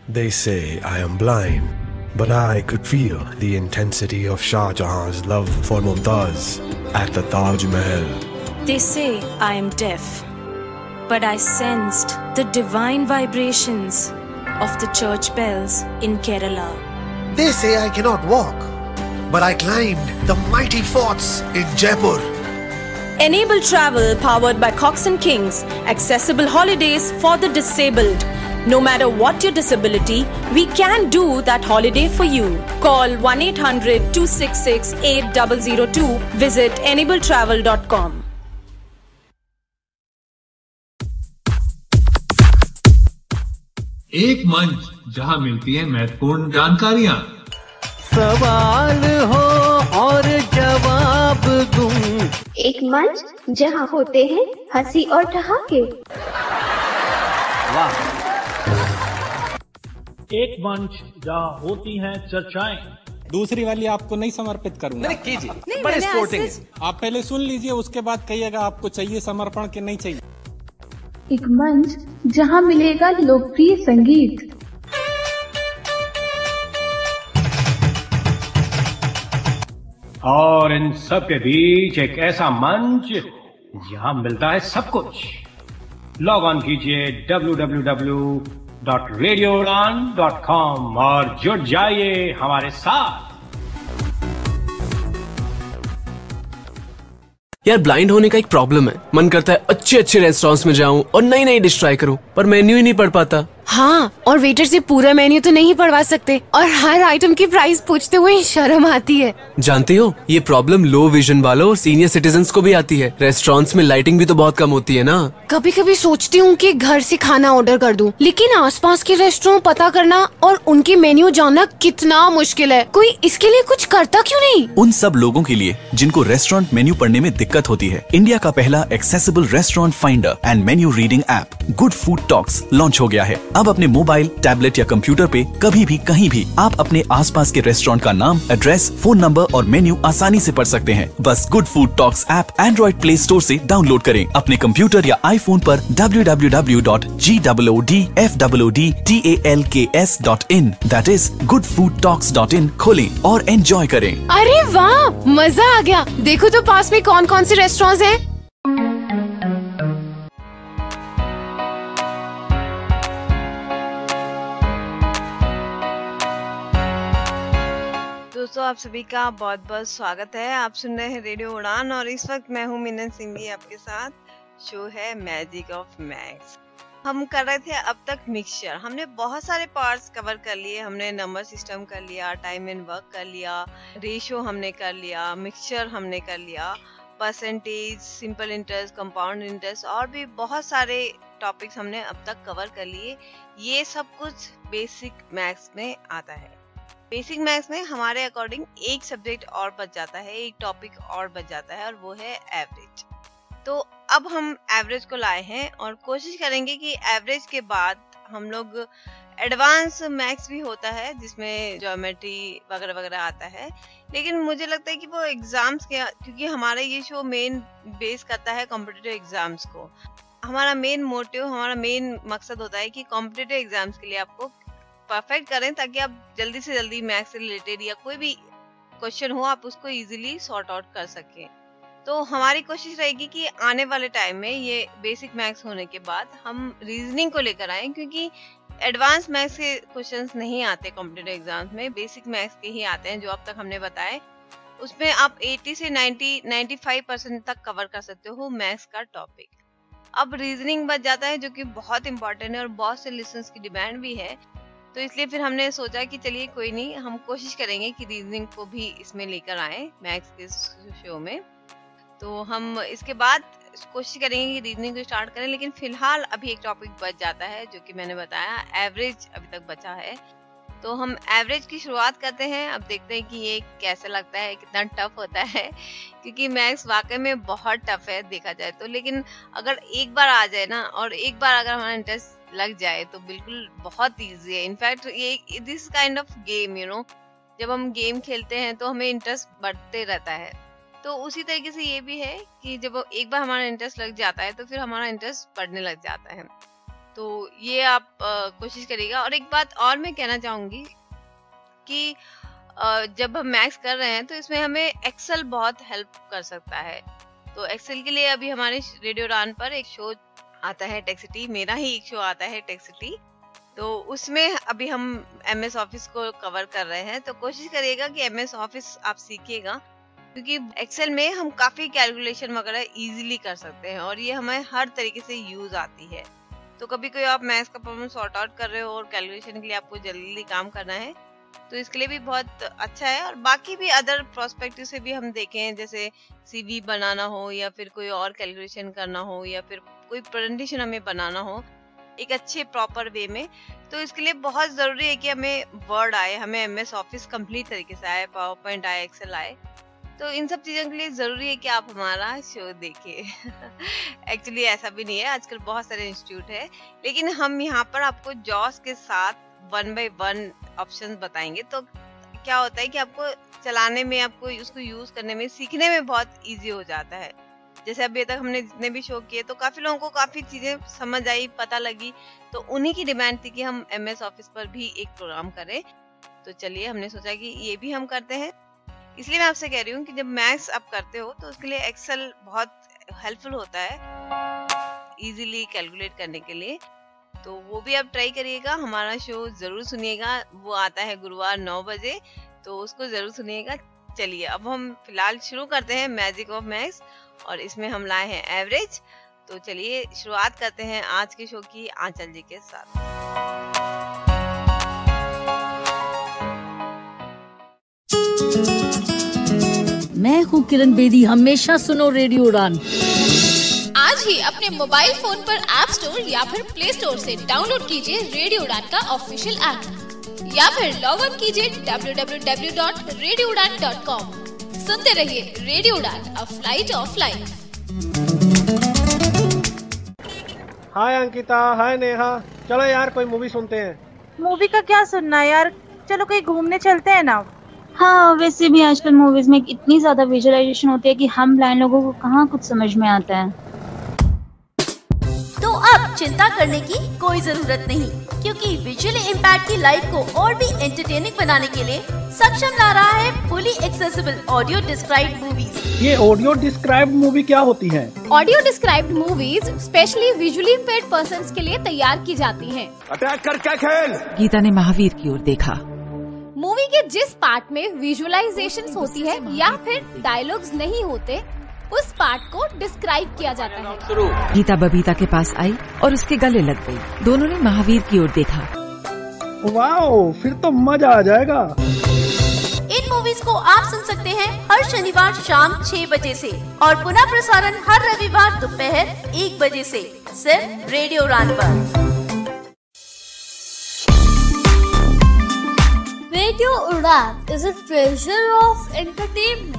They say I am blind, but I could feel the intensity of Shah Jahan's love for Mumtaz at the Taj Mahal. They say I am deaf, but I sensed the divine vibrations of the church bells in Kerala. They say I cannot walk, but I climbed the mighty forts in Jaipur. Enable travel powered by Cox and Kings. Accessible holidays for the disabled. No matter what your disability, we can do that holiday for you. Call 1-800-266-8002. Visit enabletravel.com. एक मंच जहां मिलती है महत्वपूर्ण जानकारियां, सवाल हो और जवाब दूं। एक मंच जहां होते हैं हंसी और ठहाके। वाह। एक मंच जहां होती हैं चर्चाएं। दूसरी वाली आपको नहीं समर्पित करूंगा। नहीं कीजिए, बड़े स्पोर्टिंग है। आप पहले सुन लीजिए, उसके बाद कहिएगा आपको चाहिए समर्पण कि नहीं चाहिए। एक मंच जहां मिलेगा लोकप्रिय संगीत। और इन सब के बीच एक ऐसा मंच जहां मिलता है सब कुछ। लॉग ऑन कीजिए www.radioudan.com और जुड़ जाइए हमारे साथ। यार, ब्लाइंड होने का एक प्रॉब्लम है। मन करता है अच्छे अच्छे रेस्टोरेंट्स में जाऊं और नई नई डिश ट्राई करूं, पर मेन्यू ही नहीं पढ़ पाता। हाँ, और वेटर से पूरा मेन्यू तो नहीं पढ़वा सकते और हर आइटम की प्राइस पूछते हुए शर्म आती है। जानती हो, ये प्रॉब्लम लो विजन वालों और सीनियर सिटीजन्स को भी आती है। रेस्टोरेंट्स में लाइटिंग भी तो बहुत कम होती है ना। कभी कभी सोचती हूँ कि घर से खाना ऑर्डर कर दूं, लेकिन आसपास के रेस्टोरेंट पता करना और उनके मेन्यू जानना कितना मुश्किल है। कोई इसके लिए कुछ करता क्यों नहीं? उन सब लोगों के लिए जिनको रेस्टोरेंट मेन्यू पढ़ने में दिक्कत होती है, इंडिया का पहला accessible restaurant finder and menu reading app good food talks launch हो गया है। अब अपने मोबाइल, टैबलेट या कंप्यूटर पे कभी भी कहीं भी आप अपने आसपास के रेस्टोरेंट का नाम, एड्रेस, फोन नंबर और मेन्यू आसानी से पढ़ सकते हैं। बस good food talks app Android play store से डाउनलोड करें। अपने कंप्यूटर या आईफोन पर www.goodfoodtalks.in that is goodfoodtalks.in खोलें और एंजॉय करें। अरे वाह, मजा आ गया। देखो तो पास में कौन कौन से रेस्टोरेंट्स हैं। दोस्तों, आप सभी का बहुत बहुत स्वागत है। आप सुन रहे हैं रेडियो उड़ान और इस वक्त मैं हूं मिनन सिंघी आपके साथ। शो है मैजिक ऑफ मैथ्स। हम कर रहे थे अब तक मिक्सचर। हमने बहुत सारे पार्ट्स कवर कर लिए। हमने नंबर सिस्टम कर लिया, टाइम एंड वर्क कर लिया, रेशियो हमने कर लिया, मिक्सचर हमने कर लिया, percentage, simple interest, compound interest और भी बहुत सारे टॉपिक्स हमने अब तक कवर कर लिए। ये सब कुछ बेसिक मैथ्स में आता है। बेसिक मैथ्स में हमारे अकॉर्डिंग एक सब्जेक्ट और बच जाता है, एक टॉपिक और बच जाता है और वो है एवरेज। तो अब हम एवरेज को लाए हैं और कोशिश करेंगे कि एवरेज के बाद हम लोग एडवांस मैथ्स भी होता है जिसमें ज्योमेट्री वगैरह वगैरह आता है, लेकिन मुझे लगता है कि वो एग्जाम्स के, क्योंकि हमारा ये शो मेन बेस करता है कॉम्पिटिटिव एग्जाम्स को। हमारा मेन मोटिव, हमारा मेन मकसद होता है कि कॉम्पिटिटिव एग्जाम्स के लिए आपको परफेक्ट करें ताकि आप जल्दी से जल्दी मैथ्स से रिलेटेड या कोई भी क्वेश्चन हो आप उसको इजीली सॉर्ट आउट कर सकें। तो हमारी कोशिश रहेगी कि आने वाले टाइम में ये बेसिक मैथ्स होने के बाद हम रीजनिंग को लेकर आए, क्योंकि एडवांस मैथ्स के क्वेश्चंस नहीं आते कॉम्पिटिटिव एग्जाम्स में, बेसिक मैथ्स के ही आते हैं जो अब तक हमने बताए। उसमें आप 80 से 95% तक कवर कर सकते हो मैथ्स का टॉपिक। अब रीजनिंग बच जाता है जो कि बहुत इंपॉर्टेंट है और बहुत से लिसनर्स की डिमांड भी है। तो इसलिए फिर हमने सोचा कि चलिए कोई नहीं, हम कोशिश करेंगे कि रीजनिंग को भी इसमें लेकर आए मैथ्स के शो में। तो हम इसके बाद कोशिश करेंगे कि रीजनिंग को स्टार्ट करें, लेकिन फिलहाल अभी एक टॉपिक बच जाता है जो कि मैंने बताया, एवरेज अभी तक बचा है। तो हम एवरेज की शुरुआत करते हैं। अब देखते हैं कि ये कैसा लगता है, कितना टफ होता है, क्योंकि मैथ्स वाकई में बहुत टफ है देखा जाए तो। लेकिन अगर एक बार आ जाए ना और एक बार अगर हमारा इंटरेस्ट लग जाए तो बिल्कुल बहुत इजी है। इनफैक्ट ये दिस काइंड ऑफ गेम, जब हम गेम खेलते हैं तो हमें इंटरेस्ट बढ़ते रहता है। तो उसी तरीके से ये भी है कि जब एक बार हमारा इंटरेस्ट लग जाता है तो फिर हमारा इंटरेस्ट बढ़ने लग जाता है। तो ये आप कोशिश करिएगा। और एक बात और मैं कहना चाहूंगी कि जब हम मैथ्स कर रहे हैं तो इसमें हमें एक्सेल बहुत हेल्प कर सकता है। तो एक्सेल के लिए अभी हमारे रेडियो उड़ान पर एक शो आता है टेक्सिटी, मेरा ही एक शो आता है टेक्सिटी, तो उसमें अभी हम MS ऑफिस को कवर कर रहे हैं। तो कोशिश करिएगा कि MS ऑफिस आप सीखिएगा, क्योंकि एक्सेल में हम काफी कैलकुलेशन वगैरह इजीली कर सकते हैं और ये हमें हर तरीके से यूज आती है। तो कभी कोई आप मैथ्स का प्रॉब्लम सॉर्ट आउट कर रहे हो और कैलकुलेशन के लिए आपको जल्दी काम करना है तो इसके लिए भी बहुत अच्छा है। और बाकी भी अदर प्रोस्पेक्टिव से भी हम देखें, जैसे CV बनाना हो या फिर कोई और कैलकुलेशन करना हो या फिर कोई प्रेजेंटेशन हमें बनाना हो एक अच्छे प्रॉपर वे में, तो इसके लिए बहुत जरूरी है कि हमें वर्ड आए, हमें MS ऑफिस कंप्लीट तरीके से आए, पावर पॉइंट आए, एक्सेल आए। तो इन सब चीजों के लिए जरूरी है कि आप हमारा शो देखिए। एक्चुअली ऐसा भी नहीं है, आजकल बहुत सारे इंस्टीट्यूट है, लेकिन हम यहाँ पर आपको जॉस के साथ 1 by 1 ऑप्शन बताएंगे। तो क्या होता है कि आपको चलाने में, आपको उसको यूज करने में, सीखने में बहुत इजी हो जाता है। जैसे अभी तक हमने जितने भी शो किए तो काफी लोगों को काफी चीजें समझ आई, पता लगी, तो उन्हीं की डिमांड थी कि हम MS ऑफिस पर भी एक प्रोग्राम करें। तो चलिए हमने सोचा कि ये भी हम करते हैं। इसलिए मैं आपसे कह रही हूँ कि जब मैथ्स आप करते हो तो उसके लिए एक्सेल बहुत हेल्पफुल होता है इजीली कैलकुलेट करने के लिए। तो वो भी आप ट्राई करिएगा। हमारा शो जरूर सुनिएगा, वो आता है गुरुवार 9 बजे, तो उसको जरूर सुनिएगा। चलिए अब हम फिलहाल शुरू करते हैं मैजिक ऑफ मैथ्स और इसमें हम लाए हैं एवरेज। तो चलिए शुरुआत करते हैं आज के शो की आंचल जी के साथ। मैं हूँ किरण बेदी, हमेशा सुनो रेडियो उड़ान। आज ही अपने मोबाइल फोन पर ऐप स्टोर या फिर प्ले स्टोर से डाउनलोड कीजिए रेडियो उड़ान का ऑफिशियल ऐप या फिर लॉग इन कीजिए www.radioudan.com। सुनते रहिए रेडियो उड़ान, अ फ्लाइट ऑफ लाइफ। हाय अंकिता, हाय नेहा, चलो यार कोई मूवी सुनते हैं। मूवी का क्या सुनना है यार, चलो कहीं घूमने चलते हैं ना। हाँ, वैसे भी आजकल मूवीज में इतनी ज्यादा विजुअलाइजेशन होती है कि हम ब्लाइंड लोगों को कहाँ कुछ समझ में आता है। तो अब चिंता करने की कोई जरूरत नहीं, क्योंकि विजुअली इम्पैक्ट की लाइफ को और भी एंटरटेनिंग बनाने के लिए सक्षम ला रहा है fully accessible audio described movies. ये ऑडियो डिस्क्राइब्ड मूवी क्या होती है? Audio described movies specially visually impaired persons के लिए तैयार की जाती हैं। अटैक करके खेल। गीता ने महावीर की ओर देखा। मूवी के जिस पार्ट में विजुअलाइजेशंस होती है या फिर डायलॉग्स नहीं होते, उस पार्ट को डिस्क्राइब किया जाता है। गीता बबीता के पास आई और उसके गले लग गई। दोनों ने महावीर की ओर देखा। वाओ, फिर तो मजा आ जाएगा। इन मूवीज को आप सुन सकते हैं हर शनिवार शाम 6 बजे से और पुनः प्रसारण हर रविवार दोपहर 1 बजे से, सिर्फ रेडियो उड़ान पर। रेडियो उड़ान is a treasure of entertainment.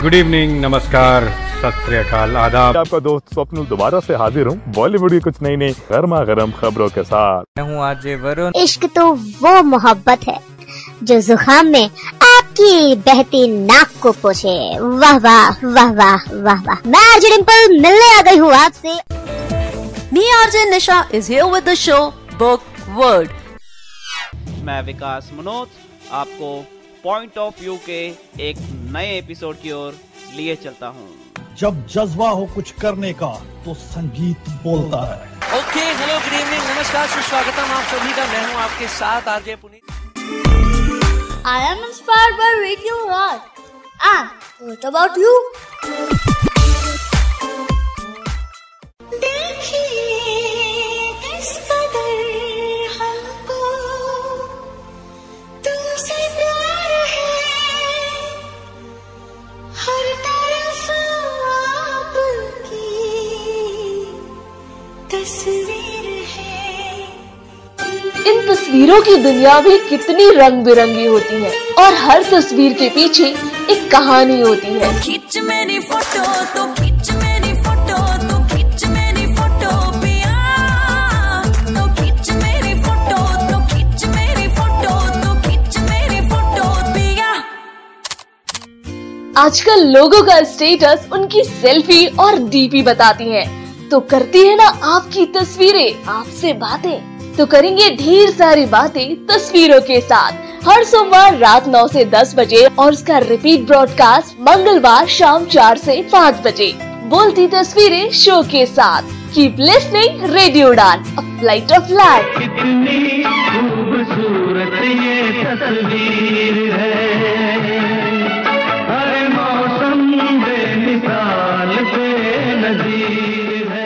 Good evening, नमस्कार, सत श्री अकाल, आदाब। आपका दोस्त स्वप्नुल दोबारा से हाजिर हूँ बॉलीवुड की कुछ नई नई गर्मा गर्म खबरों के साथ। मैं हूँ आरजे वरुण। इश्क तो वो मोहब्बत है जो जुकाम में आपकी बहती नाक को पोछे। वाह वाह वाह वाह वाह वाह। मैं आरजे डिंपल मिलने आ गई हूँ आपसे। मी RJ Nisha is here with the show Book Word। मैं विकास मनोज आपको पॉइंट ऑफ व्यू के एक नए एपिसोड की ओर लिए चलता हूँ। जब जज्बा हो कुछ करने का तो संगीत बोलता है। ओके, हेलो, गुड इवनिंग, नमस्कार, सुस्वागतम आप सभी का। मैं हूँ आपके साथ RJ Puneet. I am inspired by Radio Udan. And what about you? इन तस्वीरों की दुनिया भी कितनी रंग बिरंगी होती है और हर तस्वीर के पीछे एक कहानी होती है। खींच मेरी फोटो तो खींच मेरी फोटो तो खींच मेरी फोटो पिया, तो खींच मेरी फोटो तो खींच मेरी फोटो तो खींच मेरी फोटो पिया। आजकल लोगों का स्टेटस उनकी सेल्फी और डीपी बताती है, तो करती है ना आपकी तस्वीरें आपसे बातें, तो करेंगे ढेर सारी बातें तस्वीरों के साथ हर सोमवार रात 9 से 10 बजे और उसका रिपीट ब्रॉडकास्ट मंगलवार शाम 4 से 5 बजे। बोलती तस्वीरें शो के साथ। कीप लिसनिंग रेडियो उड़ान, अ फ्लाइट ऑफ लाइफ। कितनी खूबसूरत ये तस्वीर है, हर मौसम बेमिसाल बेनज़ीर है।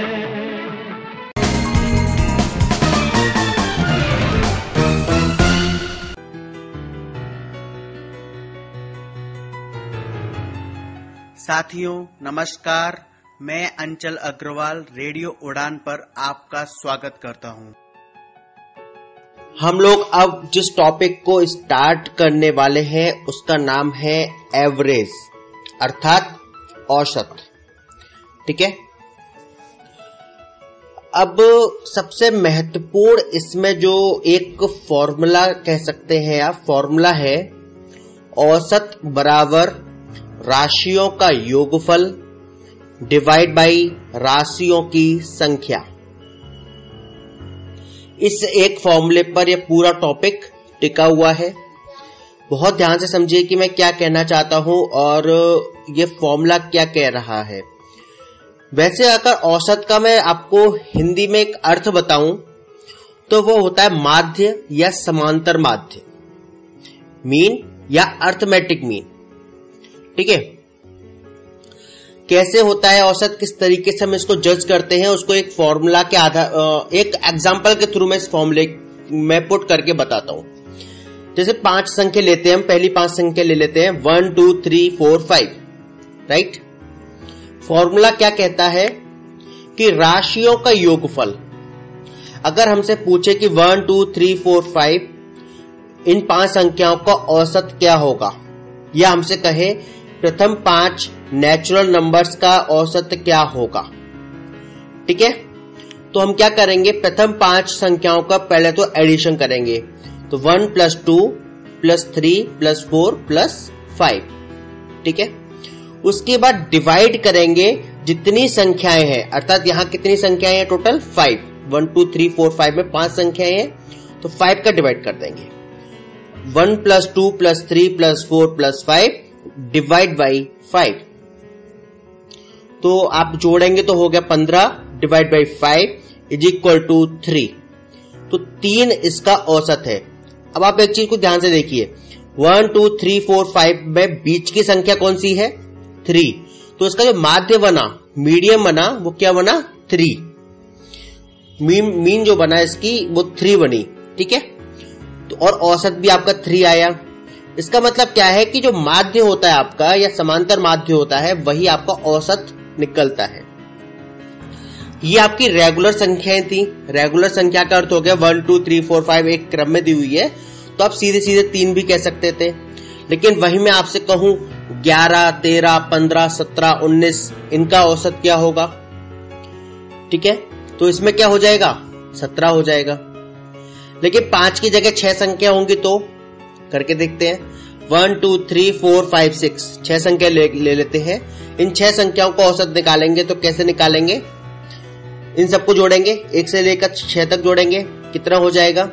साथियों नमस्कार, मैं अंचल अग्रवाल रेडियो उड़ान पर आपका स्वागत करता हूं। हम लोग अब जिस टॉपिक को स्टार्ट करने वाले हैं उसका नाम है एवरेज, अर्थात औसत। ठीक है, अब सबसे महत्वपूर्ण इसमें जो एक फॉर्मूला कह सकते हैं आप, फॉर्मूला है औसत बराबर राशियों का योगफल डिवाइड बाई राशियों की संख्या। इस एक फॉर्मूले पर यह पूरा टॉपिक टिका हुआ है। बहुत ध्यान से समझिए कि मैं क्या कहना चाहता हूं और ये फॉर्मूला क्या कह रहा है। वैसे अगर औसत का मैं आपको हिंदी में एक अर्थ बताऊं तो वो होता है माध्य या समांतर माध्य, मीन या अर्थमेटिक मीन। ठीक है, कैसे होता है औसत, किस तरीके से हम इसको जज करते हैं, उसको एक फॉर्मूला के आधार, एक एग्जांपल के थ्रू मैं इस फॉर्मूले में पुट करके बताता हूं। जैसे 5 संख्या लेते हैं हम, पहली 5 संख्या ले लेते हैं 1 2 3 4 5, राइट। फॉर्मूला क्या कहता है कि राशियों का योगफल, अगर हमसे पूछे कि 1 2 3 4 5 इन 5 संख्याओं का औसत क्या होगा, या हमसे कहे प्रथम 5 नेचुरल नंबर्स का औसत क्या होगा। ठीक है, तो हम क्या करेंगे, प्रथम 5 संख्याओं का पहले तो एडिशन करेंगे, तो 1 + 2 + 3 + 4 + 5। ठीक है, उसके बाद डिवाइड करेंगे जितनी संख्याएं हैं, अर्थात यहां कितनी संख्याएं हैं टोटल 5, 1 2 3 4 5 में 5 संख्याएं हैं, तो 5 का डिवाइड कर देंगे। 1 + 2 + 3 + 4 + 5 डिवाइड बाई 5, तो आप जोड़ेंगे तो हो गया 15 डिवाइड बाई 5 = 3, तो 3 इसका औसत है। अब आप एक चीज को ध्यान से देखिए, 1 2 3 4 5 में बीच की संख्या कौन सी है 3, तो इसका जो माध्य बना, मीडियम बना, वो क्या बना 3, मीन जो बना इसकी वो 3 बनी। ठीक है, तो और औसत भी आपका 3 आया। इसका मतलब क्या है कि जो माध्य होता है आपका या समांतर माध्य होता है वही आपका औसत निकलता है। ये आपकी रेगुलर संख्याएं थी। रेगुलर संख्या का अर्थ हो गया 1 2 3 4 5 एक क्रम में दी हुई है, तो आप सीधे सीधे 3 भी कह सकते थे। लेकिन वही मैं आपसे कहूं 11 13 15 17 19 इनका औसत क्या होगा। ठीक है, तो इसमें क्या हो जाएगा 17 हो जाएगा। लेकिन 5 की जगह 6 संख्या होंगी तो करके देखते हैं। 1 2 3 4 5 6 6 संख्या ले लेते हैं। इन 6 संख्याओं को औसत निकालेंगे तो कैसे निकालेंगे, इन सबको जोड़ेंगे, 1 से लेकर 6 तक जोड़ेंगे, कितना हो जाएगा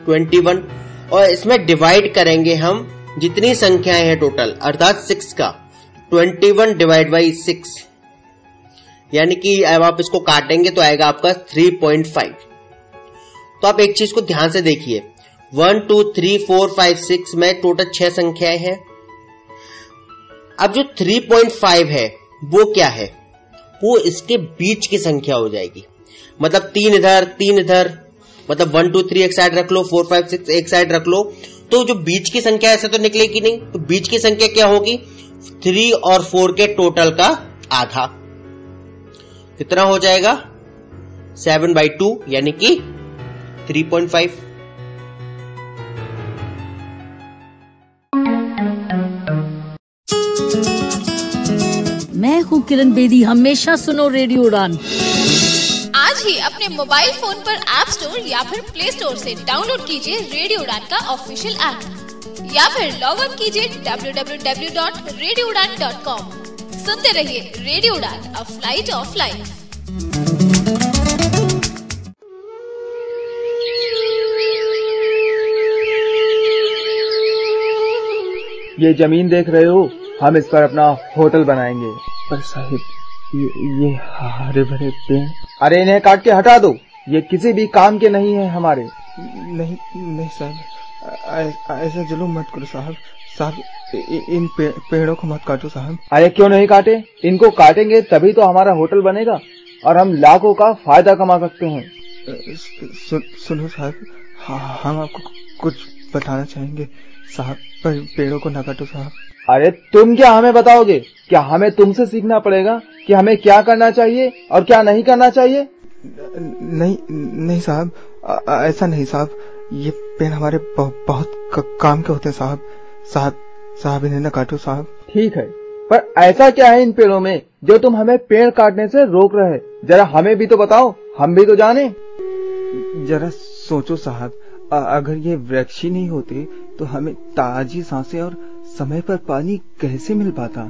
21, और इसमें डिवाइड करेंगे हम जितनी संख्याएं हैं टोटल, अर्थात 6 का 21 डिवाइड बाई 6, यानी कि अब आप इसको काटेंगे तो आएगा आपका 3.5। तो आप एक चीज को ध्यान से देखिए, 1 2 3 4 5 6 में टोटल 6 संख्याएं हैं। अब जो 3.5 है वो क्या है, वो इसके बीच की संख्या हो जाएगी। मतलब 3 इधर 3 इधर, मतलब 1 2 3 एक साइड रख लो, 4 5 6 एक साइड रख लो, तो जो बीच की संख्या ऐसे तो निकलेगी नहीं। तो बीच की संख्या क्या होगी, 3 और 4 के टोटल का आधा, कितना हो जाएगा 7/2, यानी कि 3.5। मैं हूँ किरण बेदी, हमेशा सुनो रेडियो उड़ान। आज ही अपने मोबाइल फोन पर ऐप स्टोर या फिर प्ले स्टोर से डाउनलोड कीजिए रेडियो उड़ान का ऑफिशियल ऐप, या फिर लॉग ऑन कीजिए www.radioudan.com। सुनते रहिए रेडियो उड़ान, अ फ्लाइट ऑफ लाइफ। ये जमीन देख रहे हो, हम इस पर अपना होटल बनाएंगे। पर साहिब, ये हरे भरे पेड़, अरे इन्हें काट के हटा दो, ये किसी भी काम के नहीं है हमारे। नहीं साहब, ऐसा जुल्म मत करो साहब। इन पेड़ों को मत काटो साहब। अरे क्यों नहीं काटे, इनको काटेंगे तभी तो हमारा होटल बनेगा और हम लाखों का फायदा कमा सकते हैं। सुनो साहब, हम आपको कुछ बताना चाहेंगे साहब, पर पेड़ों को न काटो साहब। अरे तुम क्या हमें बताओगे? क्या हमें तुमसे सीखना पड़ेगा कि हमें क्या करना चाहिए और क्या नहीं करना चाहिए? नहीं साहब, ऐसा नहीं साहब, ये पेड़ हमारे बहुत काम के होते हैं साहब, इन्हें न काटो साहब। ठीक है, पर ऐसा क्या है इन पेड़ों में जो तुम हमें पेड़ काटने से रोक रहे? जरा हमें भी तो बताओ, हम भी तो जाने। जरा सोचो साहब, अगर ये वृक्ष ही नहीं होते तो हमें ताजी सांसें और समय पर पानी कैसे मिल पाता?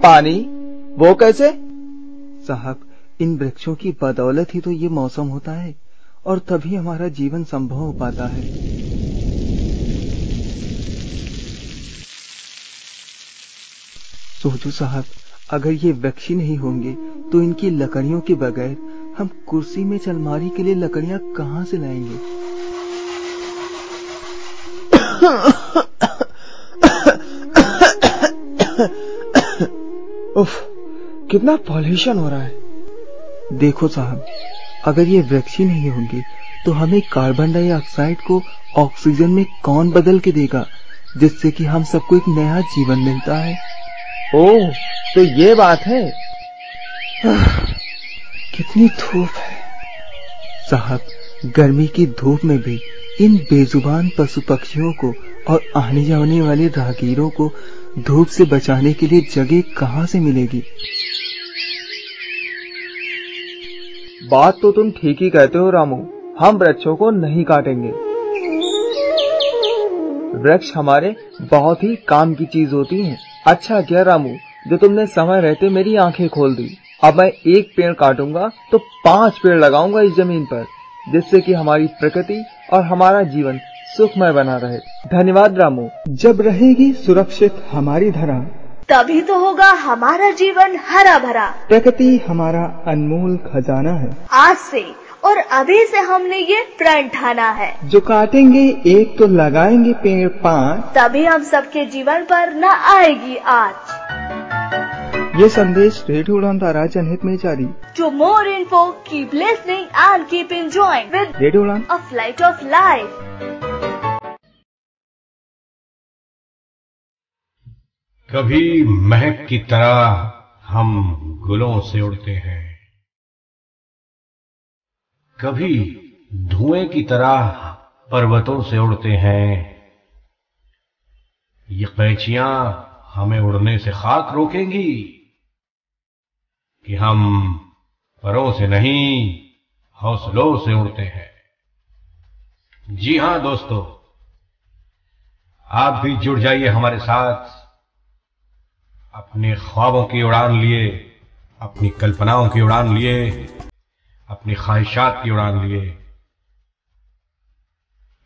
पानी? वो कैसे? साहब, इन वृक्षों की बदौलत ही तो ये मौसम होता है और तभी हमारा जीवन संभव हो पाता है। सोचो साहब, अगर ये वृक्ष ही नहीं होंगे तो इनकी लकड़ियों के बगैर हम कुर्सी में अलमारी के लिए लकड़ियां कहां से लाएंगे? उफ, कितना पॉल्यूशन हो रहा है। देखो साहब, अगर ये वृक्ष ही नहीं होंगे तो हमें कार्बन डाइऑक्साइड को ऑक्सीजन में कौन बदल के देगा, जिससे कि हम सबको एक नया जीवन मिलता है। ओह, तो ये बात है। कितनी धूप है साहब, गर्मी की धूप में भी इन बेजुबान पशु पक्षियों को और आने जाने वाले राहगीरों को धूप से बचाने के लिए जगह कहां से मिलेगी? बात तो तुम ठीक ही कहते हो रामू, हम वृक्षों को नहीं काटेंगे। वृक्ष हमारे बहुत ही काम की चीज होती हैं। अच्छा किया रामू जो तुमने समय रहते मेरी आंखें खोल दी। अब मैं एक पेड़ काटूंगा तो 5 पेड़ लगाऊंगा इस जमीन पर, जिससे कि हमारी प्रकृति और हमारा जीवन सुखमय बना रहे। धन्यवाद रामू। जब रहेगी सुरक्षित हमारी धरा, तभी तो होगा हमारा जीवन हरा भरा। प्रकृति हमारा अनमोल खजाना है। आज से और अभी से हमने ये प्रण ठाना है, जो काटेंगे एक तो लगाएंगे पेड़ 5, तभी हम सबके जीवन पर न आएगी आज। ये संदेश रेडियो उड़ान द्वारा जनहित में जारी। To more info, keep listening and keep enjoying with radio उड़ान, a flight of life. कभी महक की तरह हम गुलों से उड़ते हैं, कभी धुएं की तरह पर्वतों से उड़ते हैं। ये कैचियां हमें उड़ने से खाक रोकेंगी कि हम परों से नहीं हौसलों से उड़ते हैं। जी हां दोस्तों, आप भी जुड़ जाइए हमारे साथ। अपने ख्वाबों की उड़ान लिए, अपनी कल्पनाओं की उड़ान लिए, अपनी ख्वाहिशात की उड़ान लिए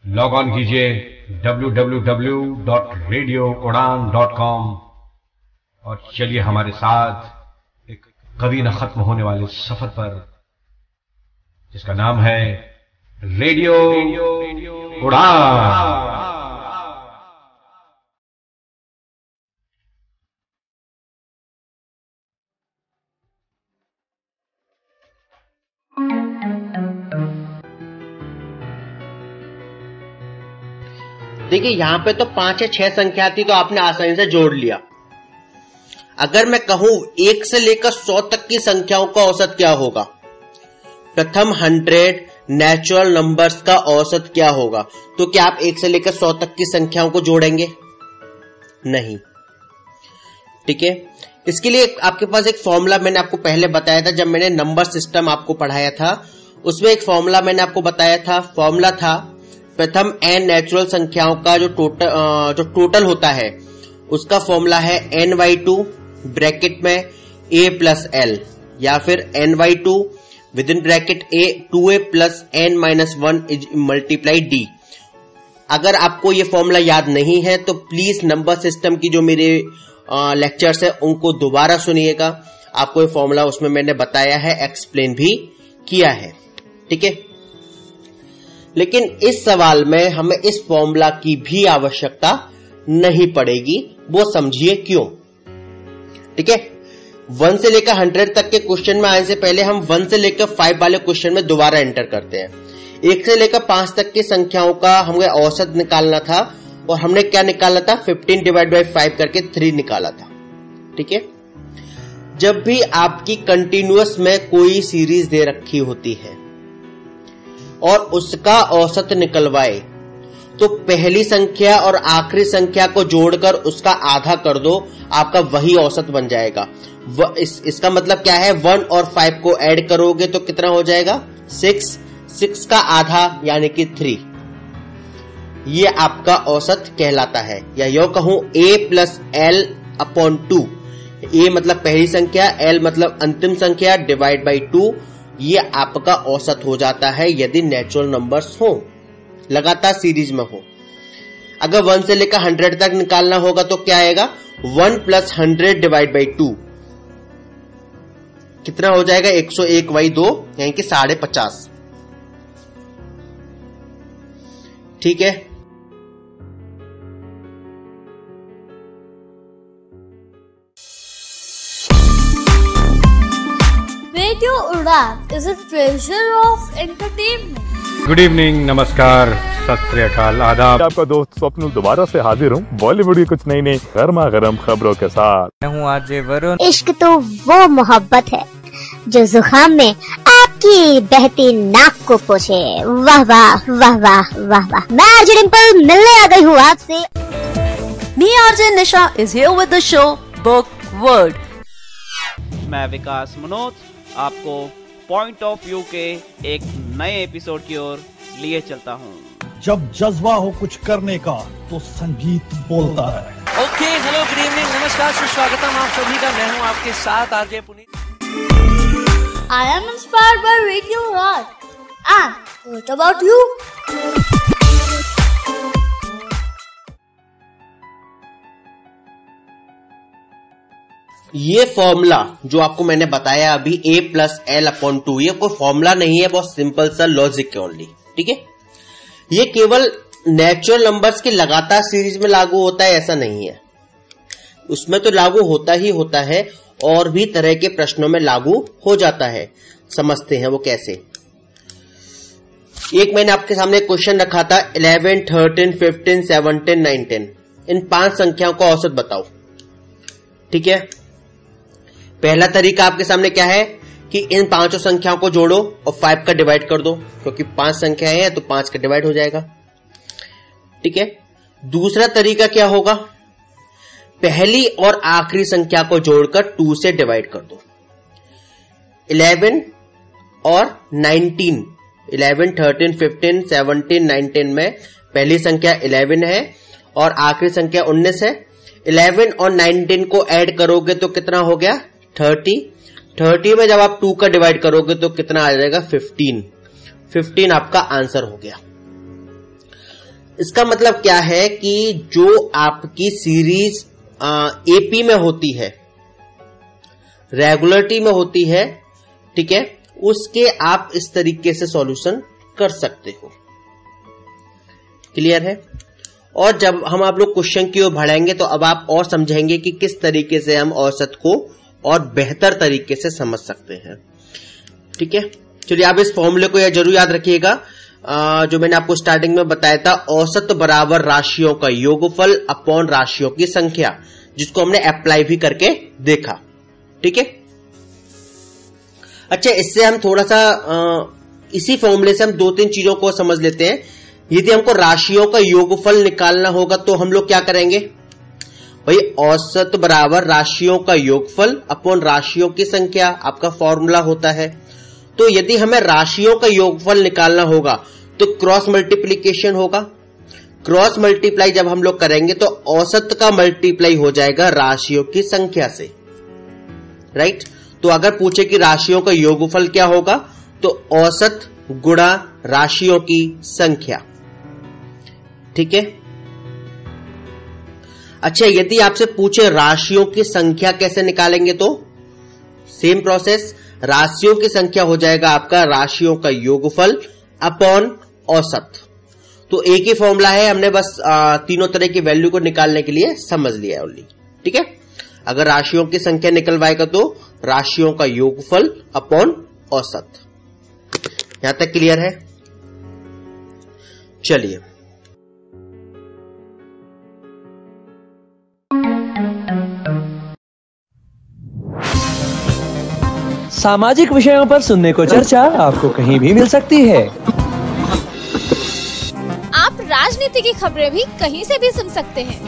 लॉग ऑन कीजिए www.radioudan.com और चलिए हमारे साथ एक कभी न खत्म होने वाले सफर पर, जिसका नाम है रेडियो उड़ान। देखिए यहाँ पे तो 5 या 6 संख्या थी तो आपने आसानी से जोड़ लिया। अगर मैं कहूं 1 से लेकर 100 तक की संख्याओं का औसत क्या होगा, प्रथम 100 नेचुरल नंबर्स का औसत क्या होगा, तो क्या आप 1 से लेकर 100 तक की संख्याओं को जोड़ेंगे? नहीं। ठीक है, इसके लिए आपके पास एक फॉर्मूला मैंने आपको पहले बताया था, जब मैंने नंबर सिस्टम आपको पढ़ाया था उसमें एक फॉर्मूला मैंने आपको बताया था। फॉर्मूला था प्रथम n नेचुरल संख्याओं का जो टोटल होता है उसका फॉर्मूला है n/2 ब्रैकेट में a प्लस l, या फिर n/2 with in bracket a 2a plus n-1 multiply d। अगर आपको ये फॉर्मूला याद नहीं है तो प्लीज नंबर सिस्टम की जो मेरे लेक्चर्स है उनको दोबारा सुनिएगा। आपको ये फॉर्मूला उसमें मैंने बताया है, एक्सप्लेन भी किया है, ठीक है। लेकिन इस सवाल में हमें इस फॉर्मूला की भी आवश्यकता नहीं पड़ेगी, वो समझिए क्यों, ठीक है। 1 से लेकर 100 तक के क्वेश्चन में आने से पहले हम 1 से लेकर 5 वाले क्वेश्चन में दोबारा एंटर करते हैं। 1 से लेकर 5 तक की संख्याओं का हमें औसत निकालना था और हमने क्या निकाला था, 15 डिवाइड बाई 5 करके 3 निकाला था, ठीक है। जब भी आपकी कंटिन्यूअस में कोई सीरीज दे रखी होती है और उसका औसत निकलवाए तो पहली संख्या और आखिरी संख्या को जोड़कर उसका आधा कर दो, आपका वही औसत बन जाएगा। इसका मतलब क्या है, 1 और 5 को ऐड करोगे तो कितना हो जाएगा, 6 का आधा यानी कि 3, ये आपका औसत कहलाता है। या यो कहूं a plus l upon 2, a मतलब पहली संख्या, l मतलब अंतिम संख्या, डिवाइड बाई 2, ये आपका औसत हो जाता है यदि नेचुरल नंबर्स हो, लगातार सीरीज में हो। अगर 1 से लेकर 100 तक निकालना होगा तो क्या आएगा, 1 प्लस 100 डिवाइड बाई 2 कितना हो जाएगा, 101/2 यानी कि 50.5, ठीक है। Radio Udan is a treasure of entertainment. Good evening, नमस्कार, सत श्री अकाल, आदाब। आपका दोस्त स्वप्नुल दोबारा से हाजिर हूँ बॉलीवुड की कुछ नई नई गर्मा गर्म खबरों के साथ। मैं हूँ आरजे वरुण। इश्क तो वो मोहब्बत है जो जुखाम में आपकी बहती नाक को पोछे। वाह वाह वाह वाह वाह वाह। मैं आरजे डिंपल मिलने आ गई हूँ आपसे। Me RJ Nisha is here with the show Book Word. मैं विकास मनोज आपको पॉइंट ऑफ व्यू के एक नए एपिसोड की ओर लिए चलता हूँ। जब जज्बा हो कुछ करने का तो संगीत बोलता है। ओके, हेलो, गुड इवनिंग, नमस्कार, सुस्वागतम आप सभी का। मैं हूँ आपके साथ RJ Puneet. I am inspired by Radio Raj. And what about you? ये फॉर्मूला जो आपको मैंने बताया अभी, a प्लस l अपॉन 2, ये कोई फॉर्मूला नहीं है, बहुत सिंपल सा लॉजिक है ओनली, ठीक है। ये केवल नेचुरल नंबर्स की लगातार सीरीज में लागू होता है ऐसा नहीं है, उसमें तो लागू होता ही होता है, और भी तरह के प्रश्नों में लागू हो जाता है। समझते हैं वो कैसे। एक मैंने आपके सामने क्वेश्चन रखा था, 11, 13, 15, 17, 19, इन 5 संख्याओं का औसत बताओ, ठीक है। पहला तरीका आपके सामने क्या है कि इन 5 संख्याओं को जोड़ो और 5 का डिवाइड कर दो, क्योंकि 5 संख्याएं हैं तो 5 का डिवाइड हो जाएगा, ठीक है। दूसरा तरीका क्या होगा, पहली और आखिरी संख्या को जोड़कर 2 से डिवाइड कर दो। 11 और 19, 11, 13, 15, 17, 19 में पहली संख्या 11 है और आखिरी संख्या 19 है। 11 और 19 को ऐड करोगे तो कितना हो गया, 30। 30 में जब आप 2 का डिवाइड करोगे तो कितना आ जाएगा, 15। 15 आपका आंसर हो गया। इसका मतलब क्या है कि जो आपकी सीरीज एपी में होती है, रेगुलरिटी में होती है, ठीक है, उसके आप इस तरीके से सॉल्यूशन कर सकते हो। क्लियर है। और जब हम आप लोग क्वेश्चन की ओर बढ़ाएंगे तो अब आप और समझेंगे कि किस तरीके से हम औसत को और बेहतर तरीके से समझ सकते हैं, ठीक है। चलिए, आप इस फॉर्मूले को यह जरूर याद रखिएगा जो मैंने आपको स्टार्टिंग में बताया था, औसत बराबर राशियों का योगफल अपॉन राशियों की संख्या, जिसको हमने अप्लाई भी करके देखा, ठीक है। अच्छा, इससे हम थोड़ा सा इसी फॉर्मूले से हम 2-3 चीजों को समझ लेते हैं। यदि हमको राशियों का योगफल निकालना होगा तो हम लोग क्या करेंगे भाई, औसत बराबर राशियों का योगफल अपॉन राशियों की संख्या आपका फॉर्मूला होता है। तो यदि हमें राशियों का योगफल निकालना होगा तो क्रॉस मल्टीप्लीकेशन होगा। क्रॉस मल्टीप्लाई जब हम लोग करेंगे तो औसत का मल्टीप्लाई हो जाएगा राशियों की संख्या से, राइट। तो अगर पूछे कि राशियों का योगफल क्या होगा तो औसत गुणा राशियों की संख्या, ठीक है। अच्छा, यदि आपसे पूछे राशियों की संख्या कैसे निकालेंगे, तो सेम प्रोसेस। राशियों की संख्या हो जाएगा आपका राशियों का योगफल अपॉन औसत। तो एक ही फॉर्मूला है, हमने बस तीनों तरह की वैल्यू को निकालने के लिए समझ लिया है ओनली। ठीक है, अगर राशियों की संख्या निकलवाएगा तो राशियों का योगफल अपॉन औसत। यहां तक क्लियर है? चलिए, सामाजिक विषयों पर सुनने को चर्चा आपको कहीं भी मिल सकती है। आप राजनीति की खबरें भी कहीं से भी सुन सकते हैं।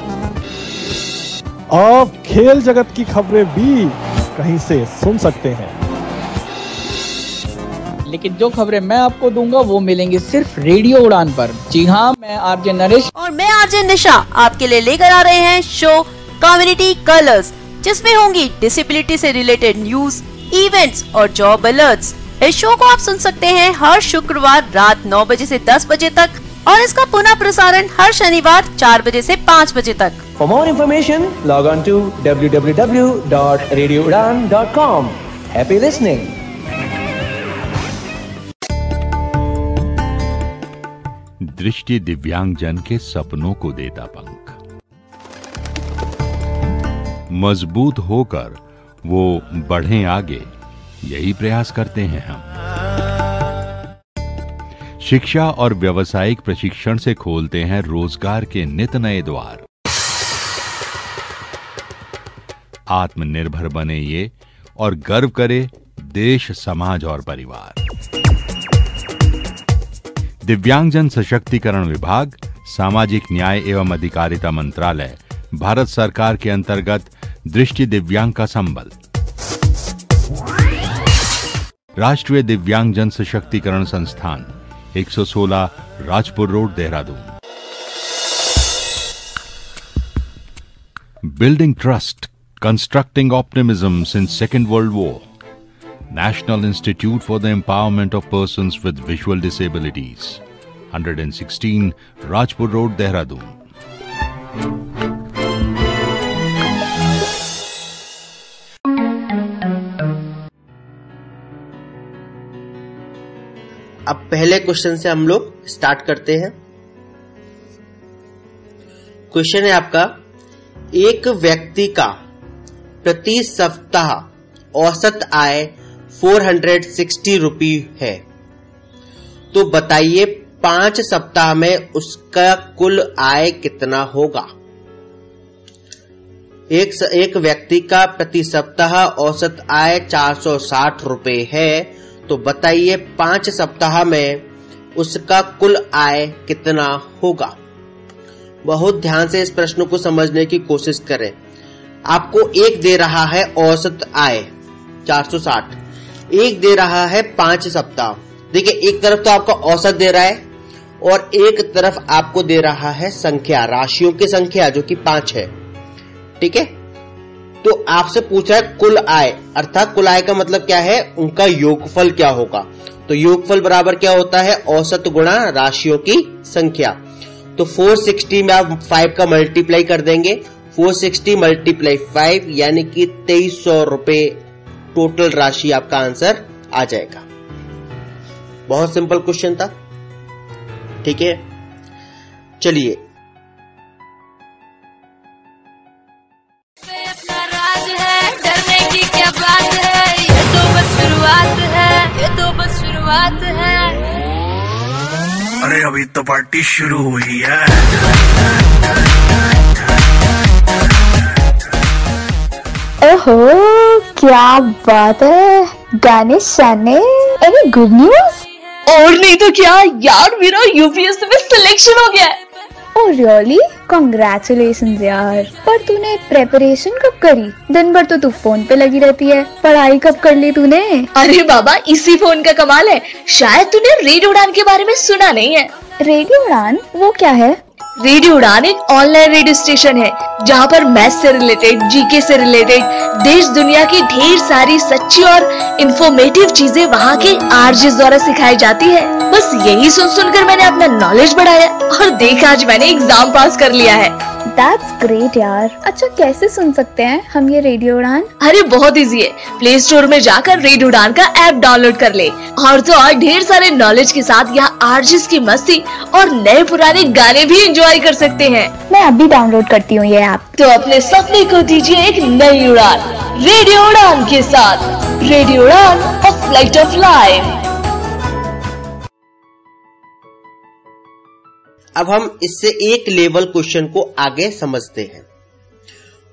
आप खेल जगत की खबरें भी कहीं से सुन सकते हैं। लेकिन जो खबरें मैं आपको दूंगा वो मिलेंगी सिर्फ रेडियो उड़ान पर। जी हाँ, मैं आरजे नरेश और मैं आरजे निशा आपके लिए लेकर आ रहे हैं शो कम्युनिटी कलर्स, जिसमें होंगी डिसेबिलिटी से रिलेटेड न्यूज, इवेंट्स और जॉब अलर्ट्स। इस शो को आप सुन सकते हैं हर शुक्रवार रात 9 बजे से 10 बजे तक और इसका पुनः प्रसारण हर शनिवार 4 बजे से 5 बजे तक। For more information, log on to www.radioudan.com. Happy listening. दृष्टि दिव्यांगजन के सपनों को देता पंख। मजबूत होकर वो बढ़ें आगे, यही प्रयास करते हैं हम। शिक्षा और व्यावसायिक प्रशिक्षण से खोलते हैं रोजगार के नित नए द्वार। आत्मनिर्भर बने ये और गर्व करे देश, समाज और परिवार। दिव्यांगजन सशक्तिकरण विभाग, सामाजिक न्याय एवं अधिकारिता मंत्रालय, भारत सरकार के अंतर्गत दृष्टि दिव्यांग का संबल। राष्ट्रीय दिव्यांगजन सशक्तिकरण संस्थान, 116 Rajpur road, Dehradun. Building trust, constructing optimism since second world war. National Institute for the Empowerment of Persons with Visual Disabilities, 116 Rajpur Road, Dehradun. अब पहले क्वेश्चन से हम लोग स्टार्ट करते हैं। क्वेश्चन है आपका, एक व्यक्ति का प्रति सप्ताह औसत आय 460 रुपये है, तो बताइए 5 सप्ताह में उसका कुल आय कितना होगा। एक व्यक्ति का प्रति सप्ताह औसत आय 460 रुपये है, तो बताइए 5 सप्ताह में उसका कुल आय कितना होगा। बहुत ध्यान से इस प्रश्न को समझने की कोशिश करें। आपको एक दे रहा है औसत आय 460, एक दे रहा है 5 सप्ताह। देखिए, एक तरफ तो आपका औसत दे रहा है और एक तरफ आपको दे रहा है संख्या, राशियों की संख्या जो कि 5 है। ठीक है, तो आपसे पूछा है कुल आय, अर्थात कुल आय का मतलब क्या है, उनका योगफल क्या होगा। तो योगफल बराबर क्या होता है, औसत गुणा राशियों की संख्या। तो 460 में आप 5 का मल्टीप्लाई कर देंगे, 460 मल्टीप्लाई 5 यानी कि 2300 रुपए टोटल राशि आपका आंसर आ जाएगा। बहुत सिंपल क्वेश्चन था। ठीक है, चलिए अपना राज है, डरने की क्या बात है, ये तो बस शुरुआत है, ये तो बस शुरुआत है। अरे अभी तो पार्टी शुरू हुई है। ओहो, क्या बात है गानिश शाने, एनी गुड न्यूज? और नहीं तो क्या यार, मेरा यूपीएससी में सिलेक्शन हो गया है। ओह रियली, कांग्रेचुलेशंस यार। पर तूने प्रेपरेशन कब करी? दिन भर तो तू फोन पे लगी रहती है, पढ़ाई कब कर ली तूने? अरे बाबा, इसी फोन का कमाल है, शायद तूने रेडियो उड़ान के बारे में सुना नहीं है। रेडियो उड़ान वो क्या है? रेडियो उड़ान एक ऑनलाइन रेडियो स्टेशन है जहां पर मैथ से रिलेटेड, जीके से रिलेटेड, देश दुनिया की ढेर सारी सच्ची और इंफॉर्मेटिव चीजें वहां के आरजेस द्वारा सिखाई जाती है। बस यही सुनकर मैंने अपना नॉलेज बढ़ाया और देखा आज मैंने एग्जाम पास कर लिया है। That's great यार। अच्छा कैसे सुन सकते हैं हम ये रेडियो उड़ान? अरे बहुत इजी है, प्ले स्टोर में जाकर रेडियो उड़ान का ऐप डाउनलोड कर ले और तो और ढेर सारे नॉलेज के साथ यहाँ आरजेस की मस्ती और नए पुराने गाने भी एंजॉय कर सकते हैं। मैं अभी डाउनलोड करती हूँ ये ऐप। तो अपने सपने को दीजिए एक नई उड़ान रेडियो उड़ान के साथ। रेडियो उड़ान, अ फ्लाइट ऑफ लाइफ। अब हम इससे एक लेवल क्वेश्चन को आगे समझते हैं।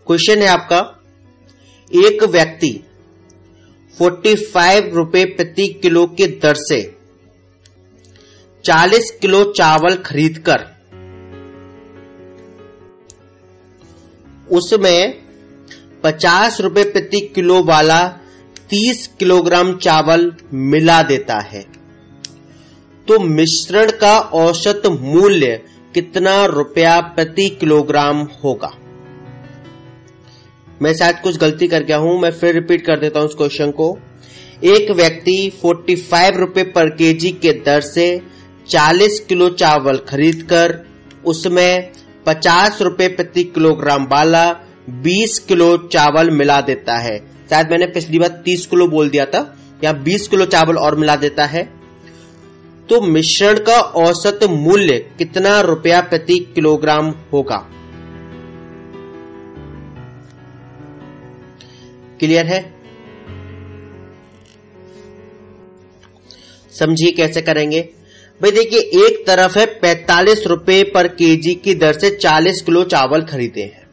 क्वेश्चन है आपका, एक व्यक्ति 45 रुपए प्रति किलो की दर से 40 किलो चावल खरीदकर उसमें 50 रुपए प्रति किलो वाला 30 किलोग्राम चावल मिला देता है, तो मिश्रण का औसत मूल्य कितना रुपया प्रति किलोग्राम होगा। मैं शायद कुछ गलती कर गया हूं, मैं फिर रिपीट कर देता हूं इस क्वेश्चन को। एक व्यक्ति 45 रुपए पर केजी के दर से 40 किलो चावल खरीदकर उसमें 50 रुपए प्रति किलोग्राम वाला 20 किलो चावल मिला देता है। शायद मैंने पिछली बार 30 किलो बोल दिया था, या 20 किलो चावल और मिला देता है, तो मिश्रण का औसत मूल्य कितना रुपया प्रति किलोग्राम होगा। क्लियर है? समझिए कैसे करेंगे। भाई देखिए, एक तरफ है 45 रुपए पर केजी की दर से 40 किलो चावल खरीदे हैं,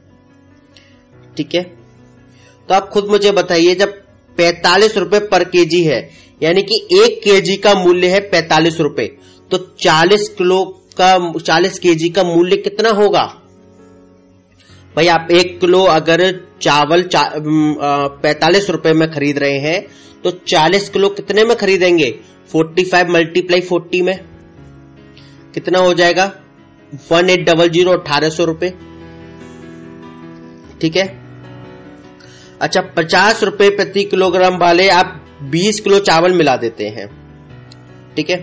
ठीक है। तो आप खुद मुझे बताइए, जब 45 रुपए पर केजी है यानी कि 1 केजी का मूल्य है 45 रुपए, तो 40 केजी का मूल्य कितना होगा। भाई आप 1 किलो अगर चावल 45 रुपए में खरीद रहे हैं तो 40 किलो कितने में खरीदेंगे। 45 मल्टीप्लाई 40 में कितना हो जाएगा, 1800, 1800 रुपए, ठीक है। अच्छा, 50 रुपए प्रति किलोग्राम वाले आप 20 किलो चावल मिला देते हैं, ठीक है।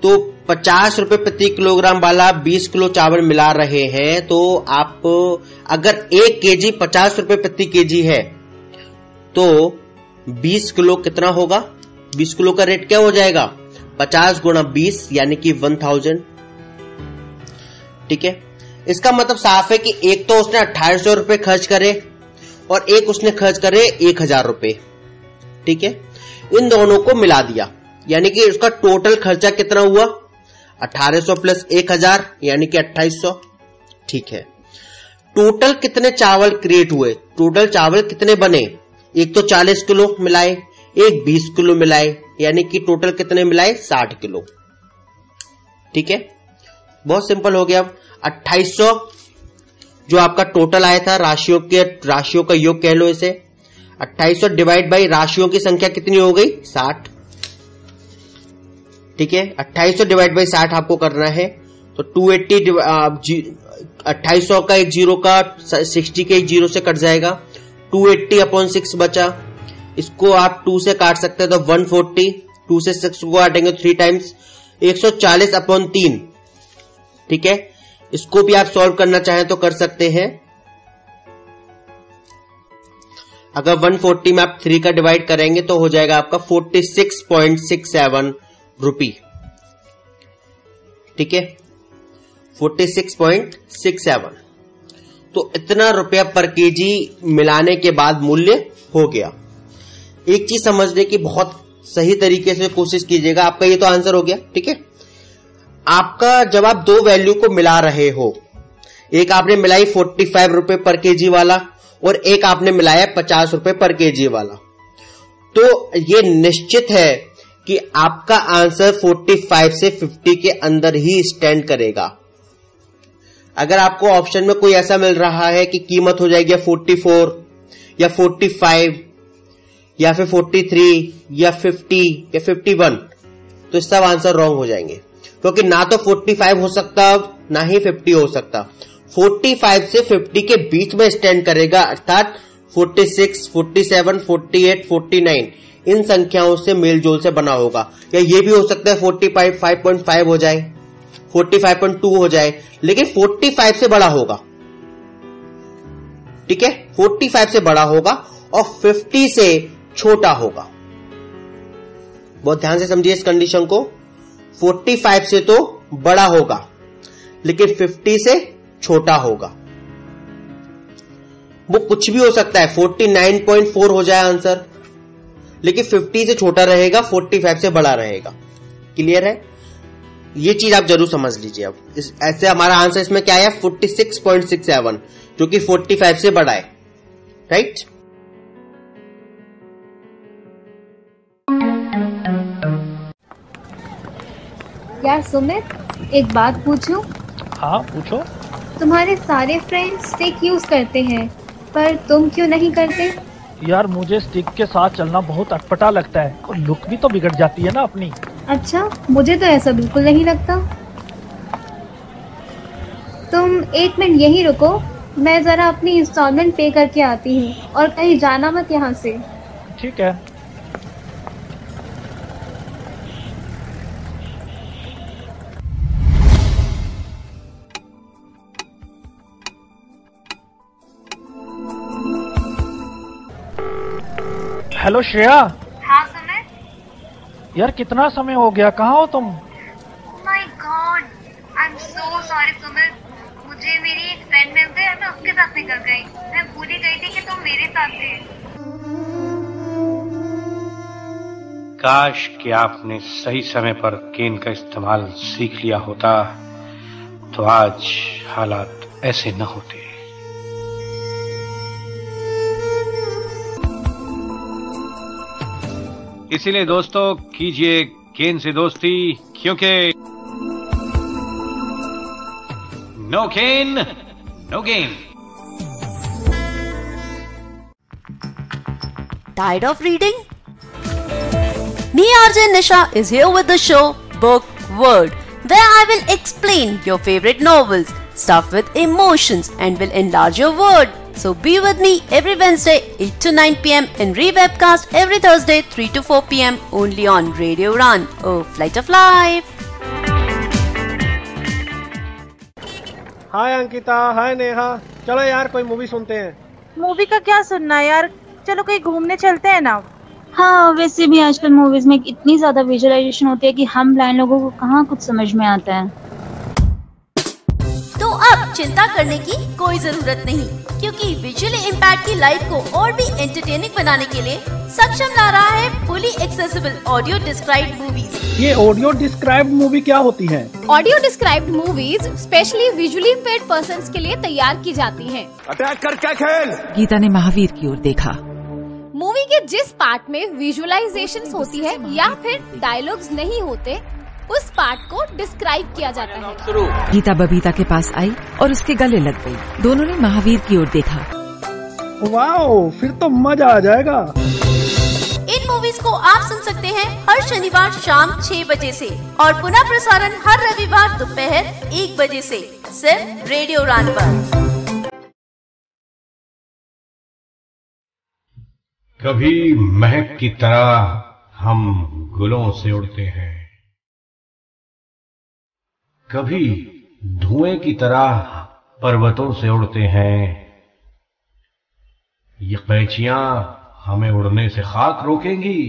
तो 50 रुपए प्रति किलोग्राम वाला 20 किलो चावल मिला रहे हैं, तो आप अगर 1 केजी 50 रुपए प्रति केजी है तो 20 किलो कितना होगा। 20 किलो का रेट क्या हो जाएगा, 50 गुणा 20 यानी कि 1000, ठीक है। इसका मतलब साफ है कि एक तो उसने 1800 रुपए खर्च करे और एक उसने खर्च करे 1000 रुपए, ठीक है। इन दोनों को मिला दिया यानी कि उसका टोटल खर्चा कितना हुआ, 1800 प्लस 1000 यानी कि 2800, ठीक है। टोटल कितने चावल क्रिएट हुए, टोटल चावल कितने बने, एक तो 40 किलो मिलाए, एक 20 किलो मिलाए, यानी कि टोटल कितने मिलाए, 60 किलो, ठीक है। बहुत सिंपल हो गया। अब 2800 जो आपका टोटल आया था, राशियों का योग कह लो इसे, 2800 डिवाइड बाई राशियों की संख्या कितनी हो गई, 60, ठीक है। 2800 डिवाइड बाई 60 आपको करना है, तो 280 2800 का एक जीरो का 60 के एक जीरो से कट जाएगा, 280/6 बचा, इसको आप 2 से काट सकते हैं तो 140, 2 से 6 को काटेंगे 3 टाइम्स 140/3, ठीक है। इसको भी आप सॉल्व करना चाहें तो कर सकते हैं। अगर 140 में आप 3 का डिवाइड करेंगे तो हो जाएगा आपका 46.67 रुपी, ठीक है, 46.67। तो इतना रुपया पर केजी मिलाने के बाद मूल्य हो गया। एक चीज समझने की बहुत सही तरीके से कोशिश कीजिएगा। आपका ये तो आंसर हो गया, ठीक है। आपका जब आप दो वैल्यू को मिला रहे हो, एक आपने मिलाई 45 रुपए पर केजी वाला और एक आपने मिलाया 50 रुपए पर केजी वाला, तो ये निश्चित है कि आपका आंसर 45 से 50 के अंदर ही स्टैंड करेगा। अगर आपको ऑप्शन में कोई ऐसा मिल रहा है कि कीमत हो जाएगी 44 या 45 या फिर 43 या 50 या 51, तो सब आंसर रॉन्ग हो जाएंगे, क्योंकि ना तो 45 हो सकता ना ही 50 हो सकता। 45 से 50 के बीच में स्टैंड करेगा, अर्थात 46, 47, 48, 49 इन संख्याओं से मेलजोल से बना होगा। या ये भी हो सकता है 45 5.5 हो जाए, 45.2 हो जाए, लेकिन 45 से बड़ा होगा। ठीक है, 45 से बड़ा होगा और 50 से छोटा होगा। बहुत ध्यान से समझिए इस कंडीशन को। 45 से तो बड़ा होगा लेकिन 50 से छोटा होगा। वो कुछ भी हो सकता है, 49.4 हो जाए आंसर, लेकिन 50 से छोटा रहेगा, 45 से बड़ा रहेगा। क्लियर है? ये चीज आप जरूर समझ लीजिए। अब ऐसे हमारा आंसर इसमें क्या है, 46.67, जो कि 45 से बड़ा है। राइट? यार सुमित, एक बात पूछूं? हाँ पूछो। तुम्हारे सारे फ्रेंड्स स्टिक यूज करते हैं, पर तुम क्यों नहीं करते? यार मुझे स्टिक के साथ चलना बहुत अटपटा लगता है और लुक भी तो बिगड़ जाती है ना अपनी। अच्छा, मुझे तो ऐसा बिल्कुल नहीं लगता। तुम 1 मिनट यहीं रुको, मैं जरा अपनी इंस्टॉलमेंट पे करके आती हूँ, और कहीं जाना मत यहाँ से। ठीक है। हेलो श्रेया। हाँ सुमित। यार कितना समय हो गया, कहाँ हो तुम? My God, I am so sorry Sumit. मुझे मेरी एक फ्रेंड मिल गई और मैं उसके साथ निकल गई। मैं भूल ही गई थी कि तुम मेरे साथ थे। काश कि आपने सही समय पर केन का इस्तेमाल सीख लिया होता तो आज हालात ऐसे न होते। इसीलिए दोस्तों कीजिए केन से दोस्ती, क्योंकि no cane no game. Tired of reading? Me, RJ Nisha, is here with the show Book Word, where I will explain your favorite novels, stuff with emotions, and will enlarge your word. So be with me every Wednesday 8 to 9 p.m. and re-webcast every Thursday 3 to 4 p.m. only on Radio Run, oh Flight of Life. हाय अंकिता, हाय नेहा, चलो यार कोई movie सुनते हैं। Movie का क्या सुनना है यार, चलो कहीं घूमने चलते हैं ना। हाँ, वैसे भी आजकल मूवीज में इतनी ज्यादा विजुअलाइजेशन होती है कि हम ब्लाइंड लोगों को कहाँ कुछ समझ में आता है। तो अब चिंता करने की कोई जरूरत नहीं, क्योंकि विजुअली इम्पैक्ट की लाइफ को और भी एंटरटेनिंग बनाने के लिए सक्षम ला रहा है fully accessible audio described movies. ये ऑडियो डिस्क्राइब्ड मूवी क्या होती है? Audio described movies specially visually impaired persons के लिए तैयार की जाती हैं। अटैक कर क्या खेल? गीता ने महावीर की ओर देखा। मूवी के जिस पार्ट में विजुअलाइजेशंस होती है या फिर डायलॉग्स नहीं होते, उस पार्ट को डिस्क्राइब किया जाता है। गीता बबीता के पास आई और उसके गले लग गई। दोनों ने महावीर की ओर देखा। वाओ, फिर तो मजा आ जाएगा। इन मूवीज को आप सुन सकते हैं हर शनिवार शाम 6 बजे से और पुनः प्रसारण हर रविवार दोपहर 1 बजे से, सिर्फ रेडियो रन पर। कभी महक की तरह हम गुलों से उड़ते हैं, कभी धुएं की तरह पर्वतों से उड़ते हैं। ये कैचियां हमें उड़ने से खाक रोकेंगी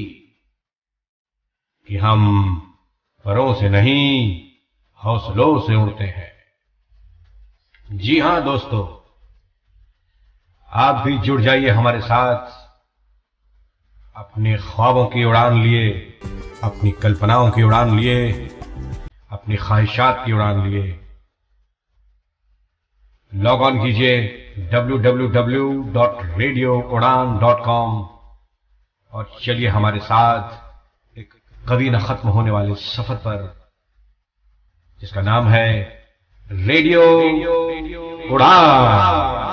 कि हम परों से नहीं हौसलों से उड़ते हैं। जी हां दोस्तों, आप भी जुड़ जाइए हमारे साथ अपने ख्वाबों की उड़ान लिए, अपनी कल्पनाओं की उड़ान लिए, अपनी ख्वाहिशात की उड़ान लिए। लॉग ऑन कीजिए www.radioudan.com और चलिए हमारे साथ एक कभी न खत्म होने वाले सफर पर, जिसका नाम है रेडियो उड़ान।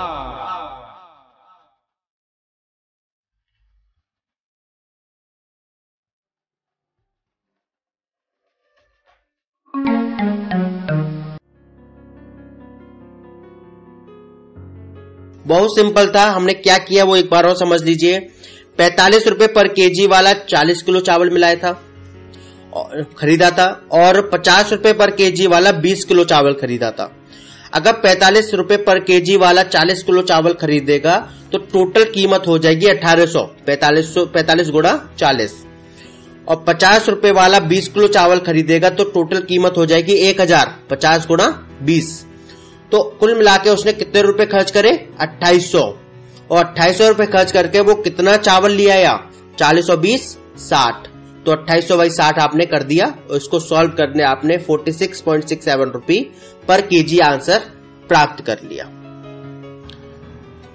बहुत सिंपल था। हमने क्या किया वो एक बार और समझ लीजिए। 45 रुपए पर केजी वाला 40 किलो चावल मिलाया था, खरीदा था, और 50 रुपए पर केजी वाला 20 किलो चावल खरीदा था। अगर 45 रुपए पर केजी वाला 40 किलो चावल खरीदेगा तो टोटल कीमत हो जाएगी 1800, 45 गुणा 40, और 50 रुपए वाला 20 किलो चावल खरीदेगा तो टोटल कीमत हो जाएगी 1000, 50 गुणा 20। तो कुल मिला के उसने कितने रुपए खर्च करे? 2800, और 2800 रुपए खर्च करके वो कितना चावल लिया या 40 और 20 60, तो 2800 बाई 60 आपने कर दिया। इसको सॉल्व करने आपने 46.67 रुपए पर केजी आंसर प्राप्त कर लिया।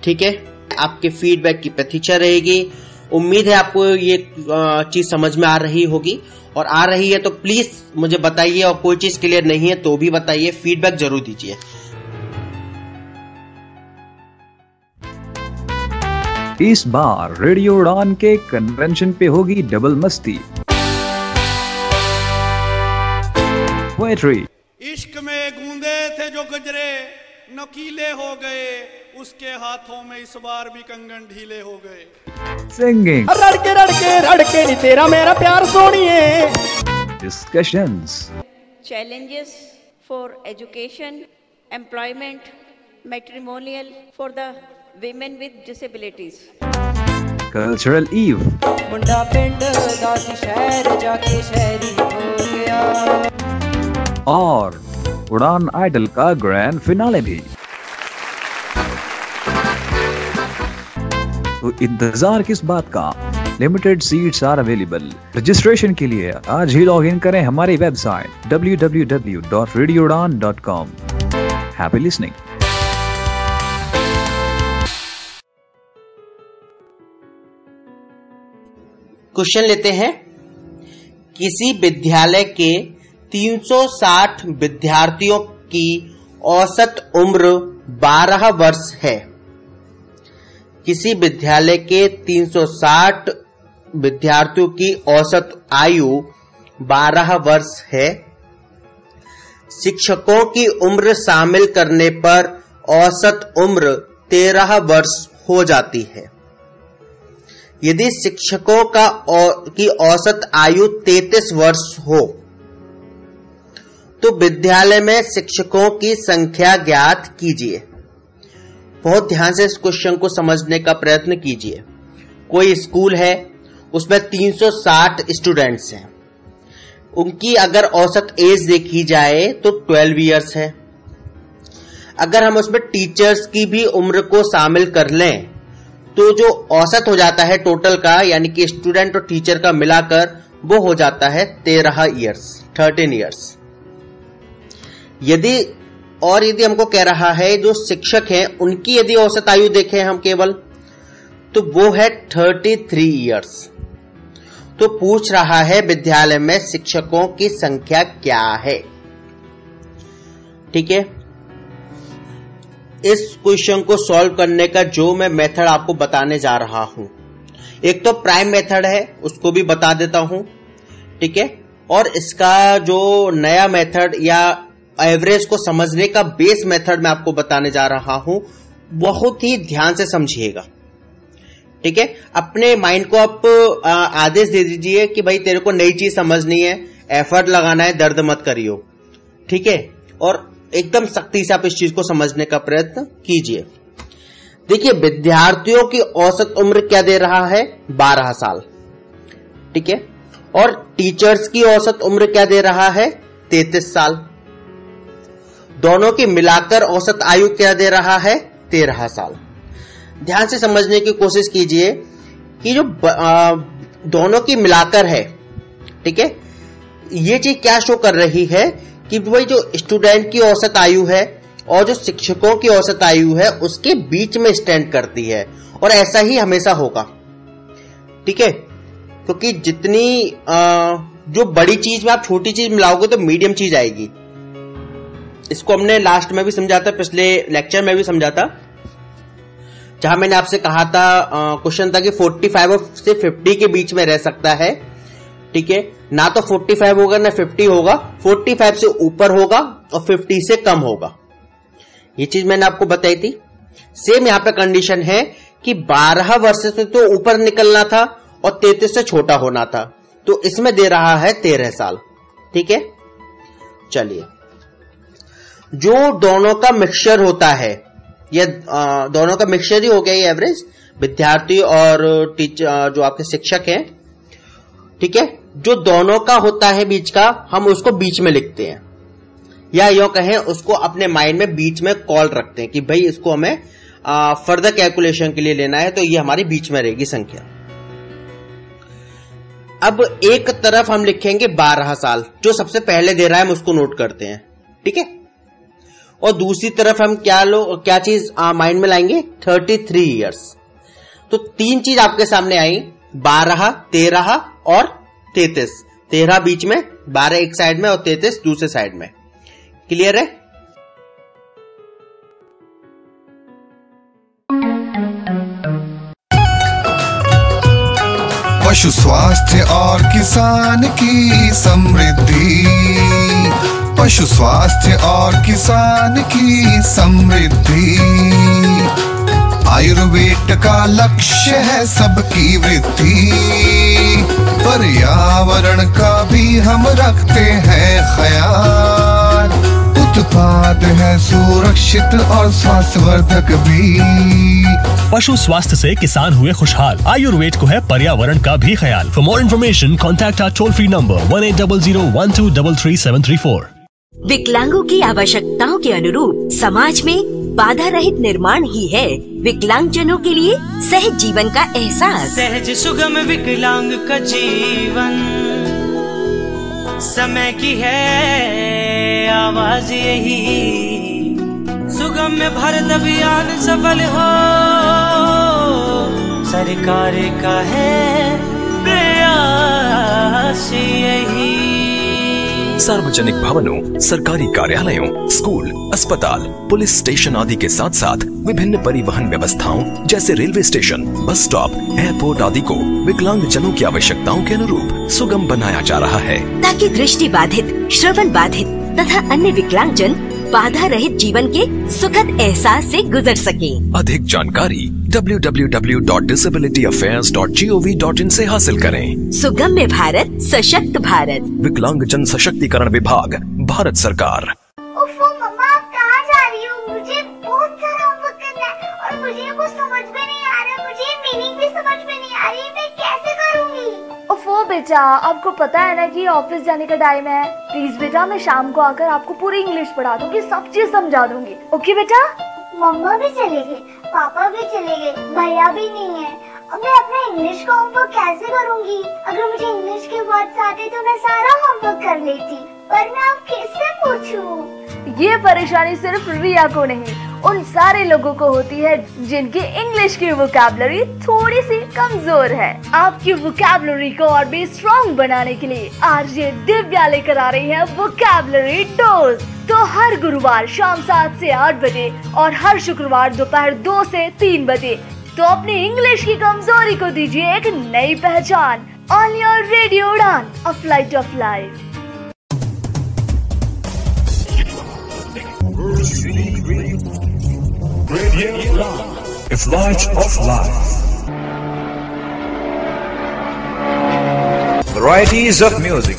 ठीक है, आपके फीडबैक की प्रतीक्षा रहेगी। उम्मीद है आपको ये चीज समझ में आ रही होगी, और आ रही है तो प्लीज मुझे बताइए, और कोई चीज क्लियर नहीं है तो भी बताइए, फीडबैक जरूर दीजिए। इस बार रेडियो उड़ान के कन्वेंशन पे होगी डबल मस्ती। पोएट्री, इश्क में गूंदे थे जो गजरे नकीले हो गए, उसके हाथों में इस बार भी कंगन ढीले हो गए। सिंगिंग, रड़के नी तेरा मेरा प्यार सोनिए। Discussions, challenges for education, employment, matrimonial for the women with disabilities. Cultural eve, मुंडा पिंड दासी शहर जाके शहरी हो गया, और उड़ान आइडल का ग्रैंड फिनाले भी। तो इंतजार किस बात का? Limited seats are available. Registration के लिए आज ही लॉग इन करें हमारी website www.radioudan.com। Happy listening. Question लेते हैं। किसी विद्यालय के 360 विद्यार्थियों की औसत उम्र 12 वर्ष है। किसी विद्यालय के 360 विद्यार्थियों की औसत आयु 12 वर्ष है। शिक्षकों की उम्र शामिल करने पर औसत उम्र 13 वर्ष हो जाती है। यदि शिक्षकों की औसत आयु 33 वर्ष हो तो विद्यालय में शिक्षकों की संख्या ज्ञात कीजिए। बहुत ध्यान से इस क्वेश्चन को समझने का प्रयत्न कीजिए। कोई स्कूल है, उसमें 360 स्टूडेंट्स हैं। उनकी अगर औसत एज देखी जाए तो 12 इयर्स है। अगर हम उसमें टीचर्स की भी उम्र को शामिल कर लें तो जो औसत हो जाता है टोटल का, यानी कि स्टूडेंट और टीचर का मिलाकर, वो हो जाता है 13 इयर्स। यदि हमको कह रहा है जो शिक्षक हैं उनकी यदि औसत आयु देखें हम केवल, तो वो है 33 इयर्स। तो पूछ रहा है विद्यालय में शिक्षकों की संख्या क्या है। ठीक है, इस क्वेश्चन को सॉल्व करने का जो मैं मेथड आपको बताने जा रहा हूं, एक तो प्राइम मेथड है, उसको भी बता देता हूं। ठीक है, और इसका जो नया मेथड या एवरेज को समझने का बेस मेथड मैं आपको बताने जा रहा हूं, बहुत ही ध्यान से समझिएगा। ठीक है, अपने माइंड को आप आदेश दे दीजिए कि भाई तेरे को नई चीज समझनी है, एफर्ट लगाना है, दर्द मत करियो। ठीक है, और एकदम सख्ती से आप इस चीज को समझने का प्रयत्न कीजिए। देखिए, विद्यार्थियों की औसत उम्र क्या दे रहा है? 12 साल। ठीक है, और टीचर्स की औसत उम्र क्या दे रहा है? 33 साल। दोनों की मिलाकर औसत आयु क्या दे रहा है? 13 साल। ध्यान से समझने की कोशिश कीजिए कि जो दोनों की मिलाकर है, ठीक है, ये चीज क्या शो कर रही है कि वही जो स्टूडेंट की औसत आयु है और जो शिक्षकों की औसत आयु है उसके बीच में स्टैंड करती है, और ऐसा ही हमेशा होगा। ठीक है, क्योंकि जितनी जो बड़ी चीज में आप छोटी चीज मिलाओगे तो मीडियम चीज आएगी। इसको हमने लास्ट में भी समझा था, पिछले लेक्चर में भी समझा था, जहां मैंने आपसे कहा था, क्वेश्चन था कि 45 से 50 के बीच में रह सकता है। ठीक है, ना तो 45 होगा ना 50 होगा, 45 से ऊपर होगा और 50 से कम होगा। ये चीज मैंने आपको बताई थी। सेम यहाँ पे कंडीशन है कि 12 वर्ष से तो ऊपर निकलना था और 33 से छोटा होना था, तो इसमें दे रहा है 13 साल। ठीक है, चलिए, जो दोनों का मिक्सचर होता है, ये दोनों का मिक्सचर ही हो गया ये एवरेज, विद्यार्थी और टीचर जो आपके शिक्षक हैं। ठीक है, जो दोनों का होता है बीच का, हम उसको बीच में लिखते हैं, या यूं कहें उसको अपने माइंड में बीच में कॉल रखते हैं कि भाई इसको हमें फर्दर कैलकुलेशन के लिए लेना है, तो ये हमारी बीच में रहेगी संख्या। अब एक तरफ हम लिखेंगे 12 साल, जो सबसे पहले दे रहा है हम उसको नोट करते हैं। ठीक है, और दूसरी तरफ हम क्या चीज माइंड में लाएंगे, 33 इयर्स। तो 3 चीज आपके सामने आई, 12, 13 और 33। 13 बीच में, 12 एक साइड में और 33 दूसरे साइड में। क्लियर है? पशु स्वास्थ्य और किसान की समृद्धि, पशु स्वास्थ्य और किसान की समृद्धि, आयुर्वेद का लक्ष्य है सबकी वृद्धि, पर्यावरण का भी हम रखते हैं ख्याल, उत्पाद है सुरक्षित और स्वास्थ्यवर्धक भी। पशु स्वास्थ्य से किसान हुए खुशहाल, आयुर्वेद को है पर्यावरण का भी ख्याल। For more information contact our toll free number 180012333734। विकलांगों की आवश्यकताओं के अनुरूप समाज में बाधा रहित निर्माण ही है विकलांग जनों के लिए सहज जीवन का एहसास। सहज सुगम विकलांग का जीवन, समय की है आवाज यही, सुगम्य भारत अभियान सफल हो, सरकार का है प्रयास यही। सार्वजनिक भवनों, सरकारी कार्यालयों, स्कूल, अस्पताल, पुलिस स्टेशन आदि के साथ साथ विभिन्न परिवहन व्यवस्थाओं जैसे railway station, bus stop, airport आदि को विकलांग जनों की आवश्यकताओं के अनुरूप सुगम बनाया जा रहा है, ताकि दृष्टि बाधित, श्रवण बाधित तथा अन्य विकलांग जन बाधा रहित जीवन के सुखद एहसास से गुजर सकें। अधिक जानकारी www.disabilityaffairs.gov.in से हासिल करें। सुगम्य भारत, सशक्त भारत, विकलांग जन सशक्तिकरण विभाग, भारत सरकार। उफ़ो मम्मा, आप कहाँ जा रही हो? मुझे बहुत सारा होमवर्क करना है और मुझे कुछ समझ में नहीं आ रहा, मुझे मीनिंग भी समझ में नहीं आ रही, मैं कैसे करूँगी? ओफो बेटा, आपको पता है ना कि ऑफिस जाने का टाइम है। प्लीज बेटा, मैं शाम को आकर आपको पूरी इंग्लिश पढ़ा दूंगी, सब चीज समझा दूंगी। ओके बेटा? मम्मा भी चले गए, पापा भी चले गए, भैया भी नहीं है। अब मैं अपना इंग्लिश का होमवर्क कैसे करूंगी? अगर मुझे इंग्लिश के वर्ड्स आते तो मैं सारा होमवर्क कर लेती, पर मैं अब किससे पूछूं? ये परेशानी सिर्फ रिया को नहीं, उन सारे लोगों को होती है जिनकी इंग्लिश की वोकैबुलरी थोड़ी सी कमजोर है। आपकी वोकैबुलरी को और भी स्ट्रॉन्ग बनाने के लिए आरजे दिव्या लेकर आ रही है वोकैबुलरी डोज। तो हर गुरुवार शाम 7 से 8 बजे और हर शुक्रवार दोपहर 2 से 3 बजे तो अपनी इंग्लिश की कमजोरी को दीजिए एक नई पहचान। ऑन योर रेडियो उड़ान, a flight of life. Radio Udan, a flight of life. Varieties of music.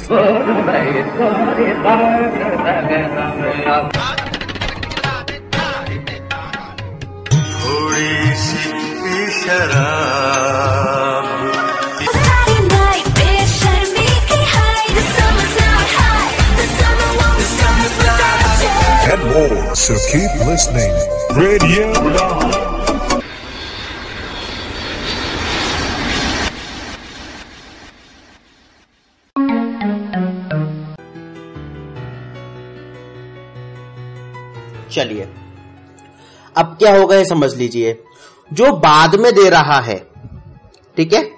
थोड़ी सी शराब, and more, so keep listening. Radio Udan. चलिए, अब क्या होगा ये समझ लीजिए। जो बाद में दे रहा है, ठीक है,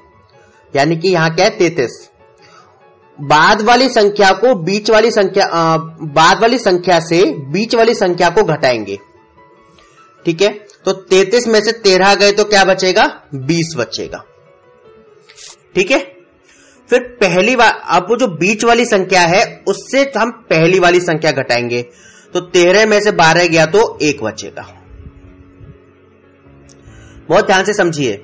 यानी कि यहां क्या है 33, बाद वाली संख्या को बीच वाली संख्या बाद वाली संख्या से बीच वाली संख्या को घटाएंगे। ठीक है, तो 33 में से 13 गए तो क्या बचेगा, 20 बचेगा। ठीक है, फिर पहली बार अब वो जो बीच वाली संख्या है उससे हम पहली वाली संख्या घटाएंगे, तो 13 में से 12 गया तो 1 बचेगा। बहुत ध्यान से समझिए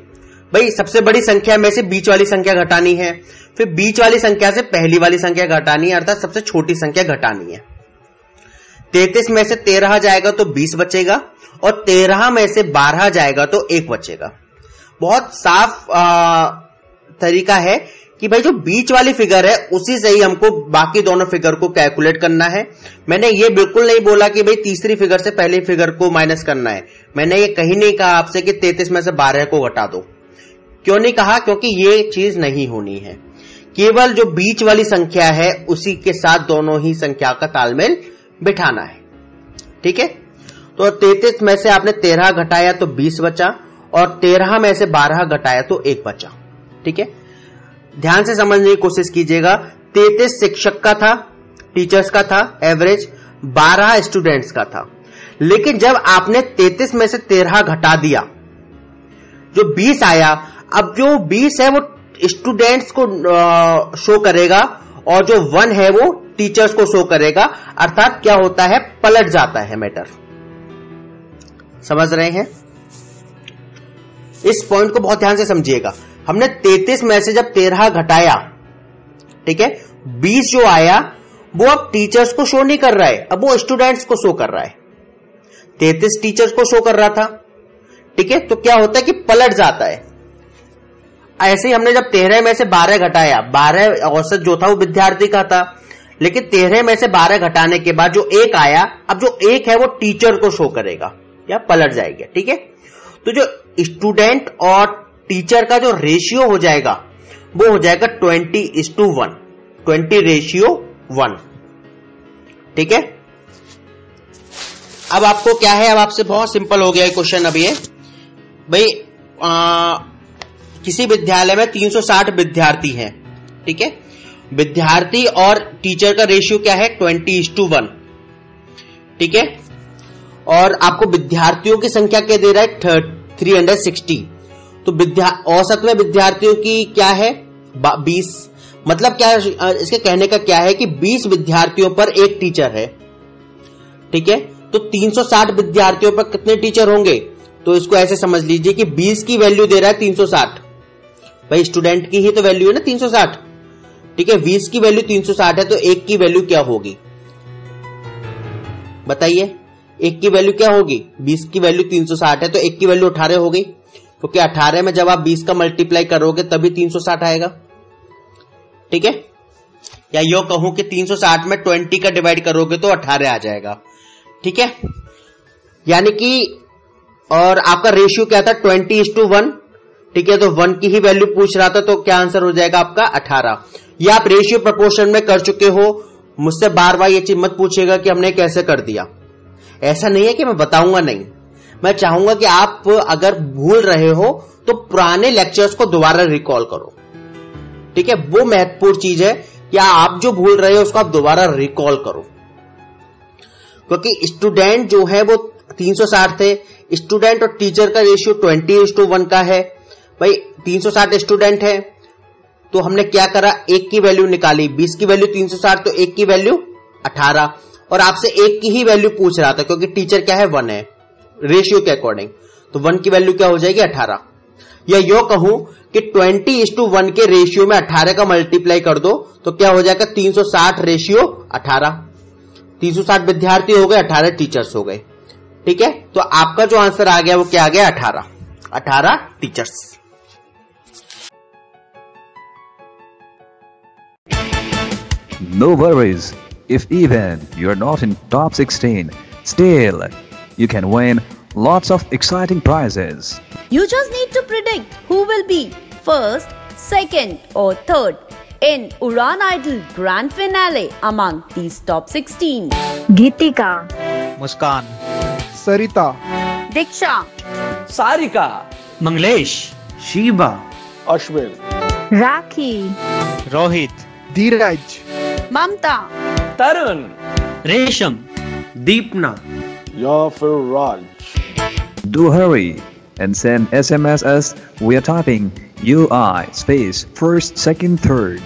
भाई। सबसे बड़ी संख्या में से बीच वाली संख्या घटानी है, फिर बीच वाली संख्या से पहली वाली संख्या घटानी है, अर्थात सबसे छोटी संख्या घटानी है। 33 में से 13 जाएगा तो 20 बचेगा, और 13 में से 12 जाएगा तो 1 बचेगा। बहुत साफ तरीका है कि भाई जो बीच वाली फिगर है उसी से ही हमको बाकी दोनों फिगर को कैलकुलेट करना है। मैंने ये बिल्कुल नहीं बोला कि भाई तीसरी फिगर से पहली फिगर को माइनस करना है। मैंने ये कहीं नहीं कहा आपसे कि 33 में से 12 को घटा दो। क्यों नहीं कहा? क्योंकि ये चीज नहीं होनी है। केवल जो बीच वाली संख्या है उसी के साथ दोनों ही संख्या का तालमेल बिठाना है। ठीक है, तो 33 में से आपने 13 घटाया तो 20 बचा, और 13 में से 12 घटाया तो 1 बचा। ठीक है, ध्यान से समझने की कोशिश कीजिएगा। 33 शिक्षक का था, टीचर्स का था एवरेज, 12 स्टूडेंट्स का था। लेकिन जब आपने 33 में से 13 घटा दिया, जो 20 आया, अब जो 20 है वो स्टूडेंट्स को शो करेगा, और जो 1 है वो टीचर्स को शो करेगा। अर्थात क्या होता है, पलट जाता है मैटर। समझ रहे हैं? इस पॉइंट को बहुत ध्यान से समझिएगा। हमने 33 में से जब 13 घटाया, ठीक है, 20 जो आया वो अब टीचर्स को शो नहीं कर रहा है, अब वो स्टूडेंट्स को शो कर रहा है। 33 टीचर्स को शो कर रहा था, ठीक है, तो क्या होता है कि पलट जाता है। ऐसे ही हमने जब 13 में से 12 घटाया, 12 औसत जो था वो विद्यार्थी का था, लेकिन 13 में से 12 घटाने के बाद जो 1 आया, अब जो 1 है वो टीचर को शो करेगा या पलट जाएगा। ठीक है, तो जो स्टूडेंट और टीचर का जो रेशियो हो जाएगा वो हो जाएगा 20:1, 20:1। ठीक है, अब आपको क्या है, अब आपसे बहुत सिंपल हो गया क्वेश्चन। अब ये भाई किसी विद्यालय में 360 विद्यार्थी हैं, ठीक है, विद्यार्थी और टीचर का रेशियो क्या है, 20:1। ठीक है, और आपको विद्यार्थियों की संख्या क्या दे रहा है, 360। तो औसत में विद्यार्थियों की क्या है, 20। मतलब क्या, इसके कहने का क्या है कि 20 विद्यार्थियों पर एक टीचर है। ठीक है, तो 360 विद्यार्थियों पर कितने टीचर होंगे, तो इसको ऐसे समझ लीजिए कि 20 की वैल्यू दे रहा है 360। भाई स्टूडेंट की ही तो वैल्यू है ना 360। ठीक है, 20 की वैल्यू 360 है, तो 1 की वैल्यू क्या होगी बताइए। 1 की वैल्यू क्या होगी, 20 की वैल्यू 360 है, तो 1 की वैल्यू 18 हो गई। क्योंकि 18 में जब आप 20 का मल्टीप्लाई करोगे तभी 360 आएगा। ठीक है, या यो कहूं कि 360 में 20 का डिवाइड करोगे तो 18 आ जाएगा। ठीक है, यानी कि, और आपका रेशियो क्या था, 20:1। ठीक है, तो 1 की ही वैल्यू पूछ रहा था, तो क्या आंसर हो जाएगा आपका 18। या आप रेशियो प्रोपोर्शन में कर चुके हो, मुझसे बार बार ये चीज मत पूछेगा कि हमने कैसे कर दिया। ऐसा नहीं है कि मैं बताऊंगा नहीं, मैं चाहूंगा कि आप अगर भूल रहे हो तो पुराने लेक्चर्स को दोबारा रिकॉल करो। ठीक है, वो महत्वपूर्ण चीज है कि आप जो भूल रहे हो उसको आप दोबारा रिकॉल करो। क्योंकि स्टूडेंट जो है वो 360 थे, स्टूडेंट और टीचर का रेशियो 20:1 का है। भाई 360 स्टूडेंट है, तो हमने क्या करा, 1 की वैल्यू निकाली, 20 की वैल्यू 360, तो 1 की वैल्यू 18, और आपसे 1 की ही वैल्यू पूछ रहा था क्योंकि टीचर क्या है, 1 है रेशियो के अकॉर्डिंग, तो 1 की वैल्यू क्या हो जाएगी, 18। या यो कहूं कि 20:1 के रेशियो में 18 का मल्टीप्लाई कर दो तो क्या हो जाएगा, 360:18। 360 विद्यार्थी हो गए, 18 टीचर्स हो गए। ठीक है, तो आपका जो आंसर आ गया वो क्या आ गया, 18 teachers. No worries, if even you're not in top 16, still you can win lots of exciting prizes. You just need to predict who will be first, second or third in Uran Idol Grand Finale among these top 16. Geetika, Muskan, Sarita, Diksha, Sarika, Manglesh, Sheeba, Ashwin, Rakhi, Rohit, Dheeraj, Mamta, Tarun, Resham, Deepna, या फिर Raj. Do hurry and send SMS as we are typing UI space first, second, third.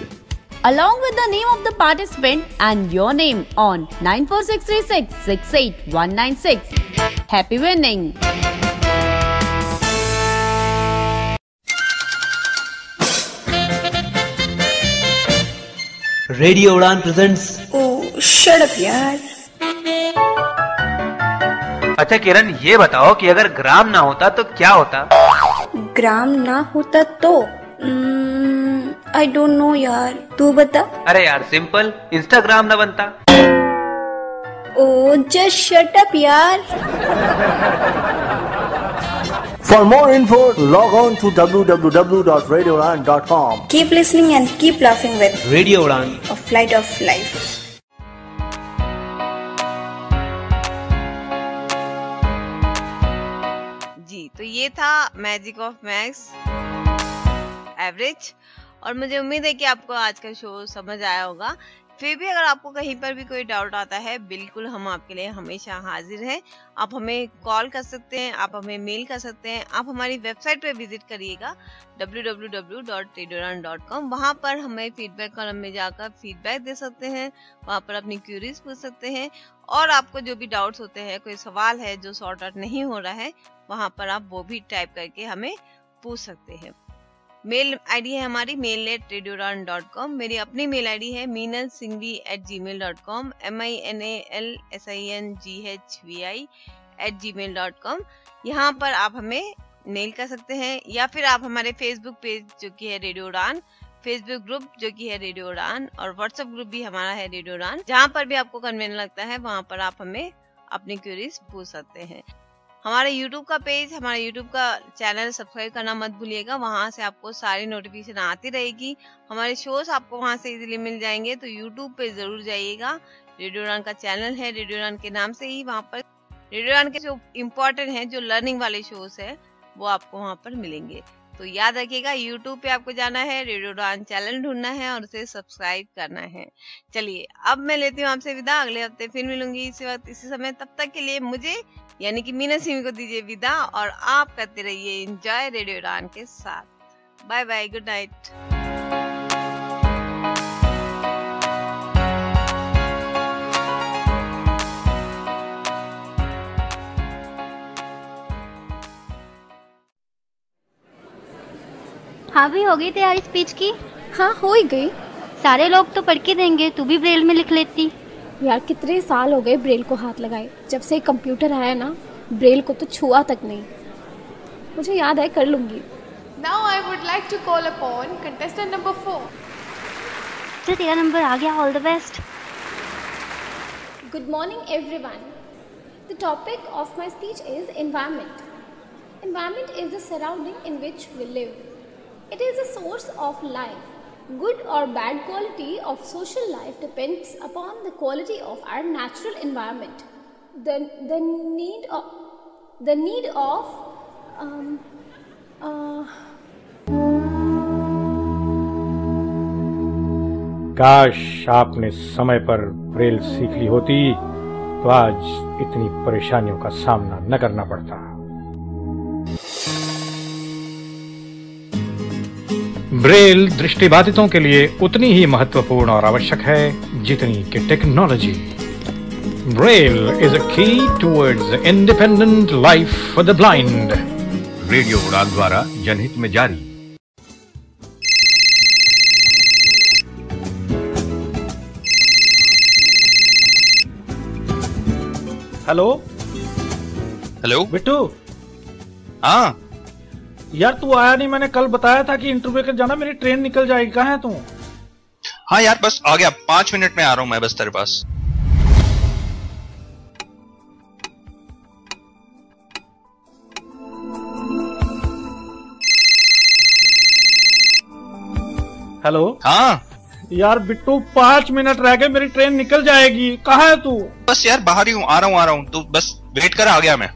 along with the name of the participant and your name on 9463668196. Happy winning! Radio उड़ान presents. ओह shut up यार। अच्छा किरण, ये बताओ कि अगर ग्राम ना होता तो क्या होता? ग्राम ना होता तो आई डोंट नो यार, तू बता। अरे यार सिंपल, इंस्टाग्राम ना बनता। ओह जस्ट शट अप यार। For more info, log on to www.radioudan.com. Keep listening and keep laughing with Radio Udan, a flight of life. जी, तो ये था मैजिक ऑफ मैक्स एवरेज, और मुझे उम्मीद है कि आपको आज का शो समझ आया होगा। फिर भी अगर आपको कहीं पर भी कोई डाउट आता है, बिल्कुल हम आपके लिए हमेशा हाजिर हैं। आप हमें कॉल कर सकते हैं, आप हमें मेल कर सकते हैं, आप हमारी वेबसाइट पे विजिट करिएगा www.radiodan.com। वहाँ पर हमें फीडबैक कॉलम में जाकर फीडबैक दे सकते हैं, वहाँ पर अपनी क्यूरीज पूछ सकते हैं, और आपको जो भी डाउट्स होते हैं, कोई सवाल है जो सॉर्ट आउट नहीं हो रहा है, वहाँ पर आप वो भी टाइप करके हमें पूछ सकते हैं। मेल आईडी है हमारी mail@radiodan.com। मेरी अपनी मेल आईडी है meenalsinghvi@gmail.com, MINALSINGHVI@gmail.com। यहाँ पर आप हमें मेल कर सकते हैं, या फिर आप हमारे फेसबुक पेज जो कि है रेडियो उड़ान, फेसबुक ग्रुप जो कि है रेडियो उड़ान, और व्हाट्सएप ग्रुप भी हमारा है रेडियो उड़ान। जहाँ पर भी आपको कन्वीनियंट लगता है वहाँ पर आप हमें अपनी क्वेरीज पूछ सकते हैं। हमारे YouTube का पेज, हमारा YouTube का चैनल सब्सक्राइब करना मत भूलिएगा। वहाँ से आपको सारी नोटिफिकेशन आती रहेगी, हमारे शोज आपको वहाँ से इजीली मिल जाएंगे। तो YouTube पे जरूर जाइएगा। रेडियो उड़ान का चैनल है रेडियो उड़ान के नाम से ही, वहाँ पर रेडियो उड़ान के जो इम्पोर्टेंट है, जो लर्निंग वाले शोज है, वो आपको वहाँ पर मिलेंगे। तो याद रखिएगा, YouTube पे आपको जाना है, रेडियो उड़ान चैनल ढूंढना है और उसे सब्सक्राइब करना है। चलिए अब मैं लेती हूँ आपसे विदा, अगले हफ्ते फिर मिलूंगी इसी वक्त इसी समय। तब तक के लिए मुझे यानी कि मीना सिंह को दीजिए विदा, और आप करते रहिए एंजॉय रेडियो उड़ान के साथ। Bye bye, good night. हाँ भी हो गई तैयारी स्पीच की? हाँ हो ही गई। सारे लोग तो पढ़ के देंगे, तू भी ब्रेल में लिख लेती। यार कितने साल हो गए ब्रेल को हाथ लगाए, जब से कंप्यूटर आया ना, ब्रेल को तो छुआ तक नहीं। मुझे याद है, कर लूंगी। Now I would like to call upon contestant number 4. तो तेरा नंबर आ गया, all the best. Good morning everyone. The topic of my speech is environment. Environment is the surrounding in which we live. It is a source of life. Good or bad quality of social life depends upon the quality of our natural environment. The need of काश आपने समय पर Braille सीख ली होती तो आज इतनी परेशानियों का सामना न करना पड़ता। ब्रेल दृष्टिबाधितों के लिए उतनी ही महत्वपूर्ण और आवश्यक है जितनी कि टेक्नोलॉजी। ब्रेल इज अ की towards independent life for the blind. Radio उड़ान द्वारा जनहित में जारी। Hello hello Bittu. हाँ यार तू आया नहीं, मैंने कल बताया था कि इंटरव्यू के जाना, मेरी ट्रेन निकल जाएगी। कहाँ है तू? हाँ यार बस आ गया, 5 मिनट में आ रहा हूँ मैं बस तेरे पास। हेलो। हाँ यार बिट्टू 5 मिनट रह गए, मेरी ट्रेन निकल जाएगी। कहाँ है तू? बस यार बाहर ही हूँ, आ रहा हूँ तू बस वेट कर, आ गया मैं।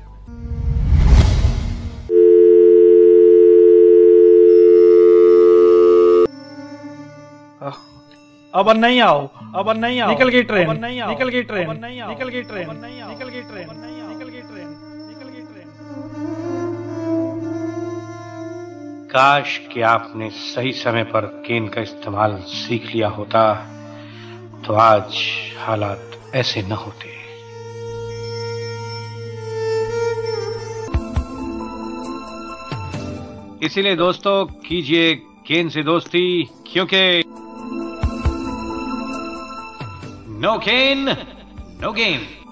अब नहीं आओ, अब नहीं आओ। निकल गई ट्रेन, निकल गई ट्रेन, निकल गई ट्रेन, निकल गई ट्रेन, निकल गई ट्रेन, निकल गई ट्रेन। काश कि आपने सही समय पर केन का इस्तेमाल सीख लिया होता तो आज हालात ऐसे न होते। इसीलिए दोस्तों कीजिए केन से दोस्ती, क्योंकि No cane, no game.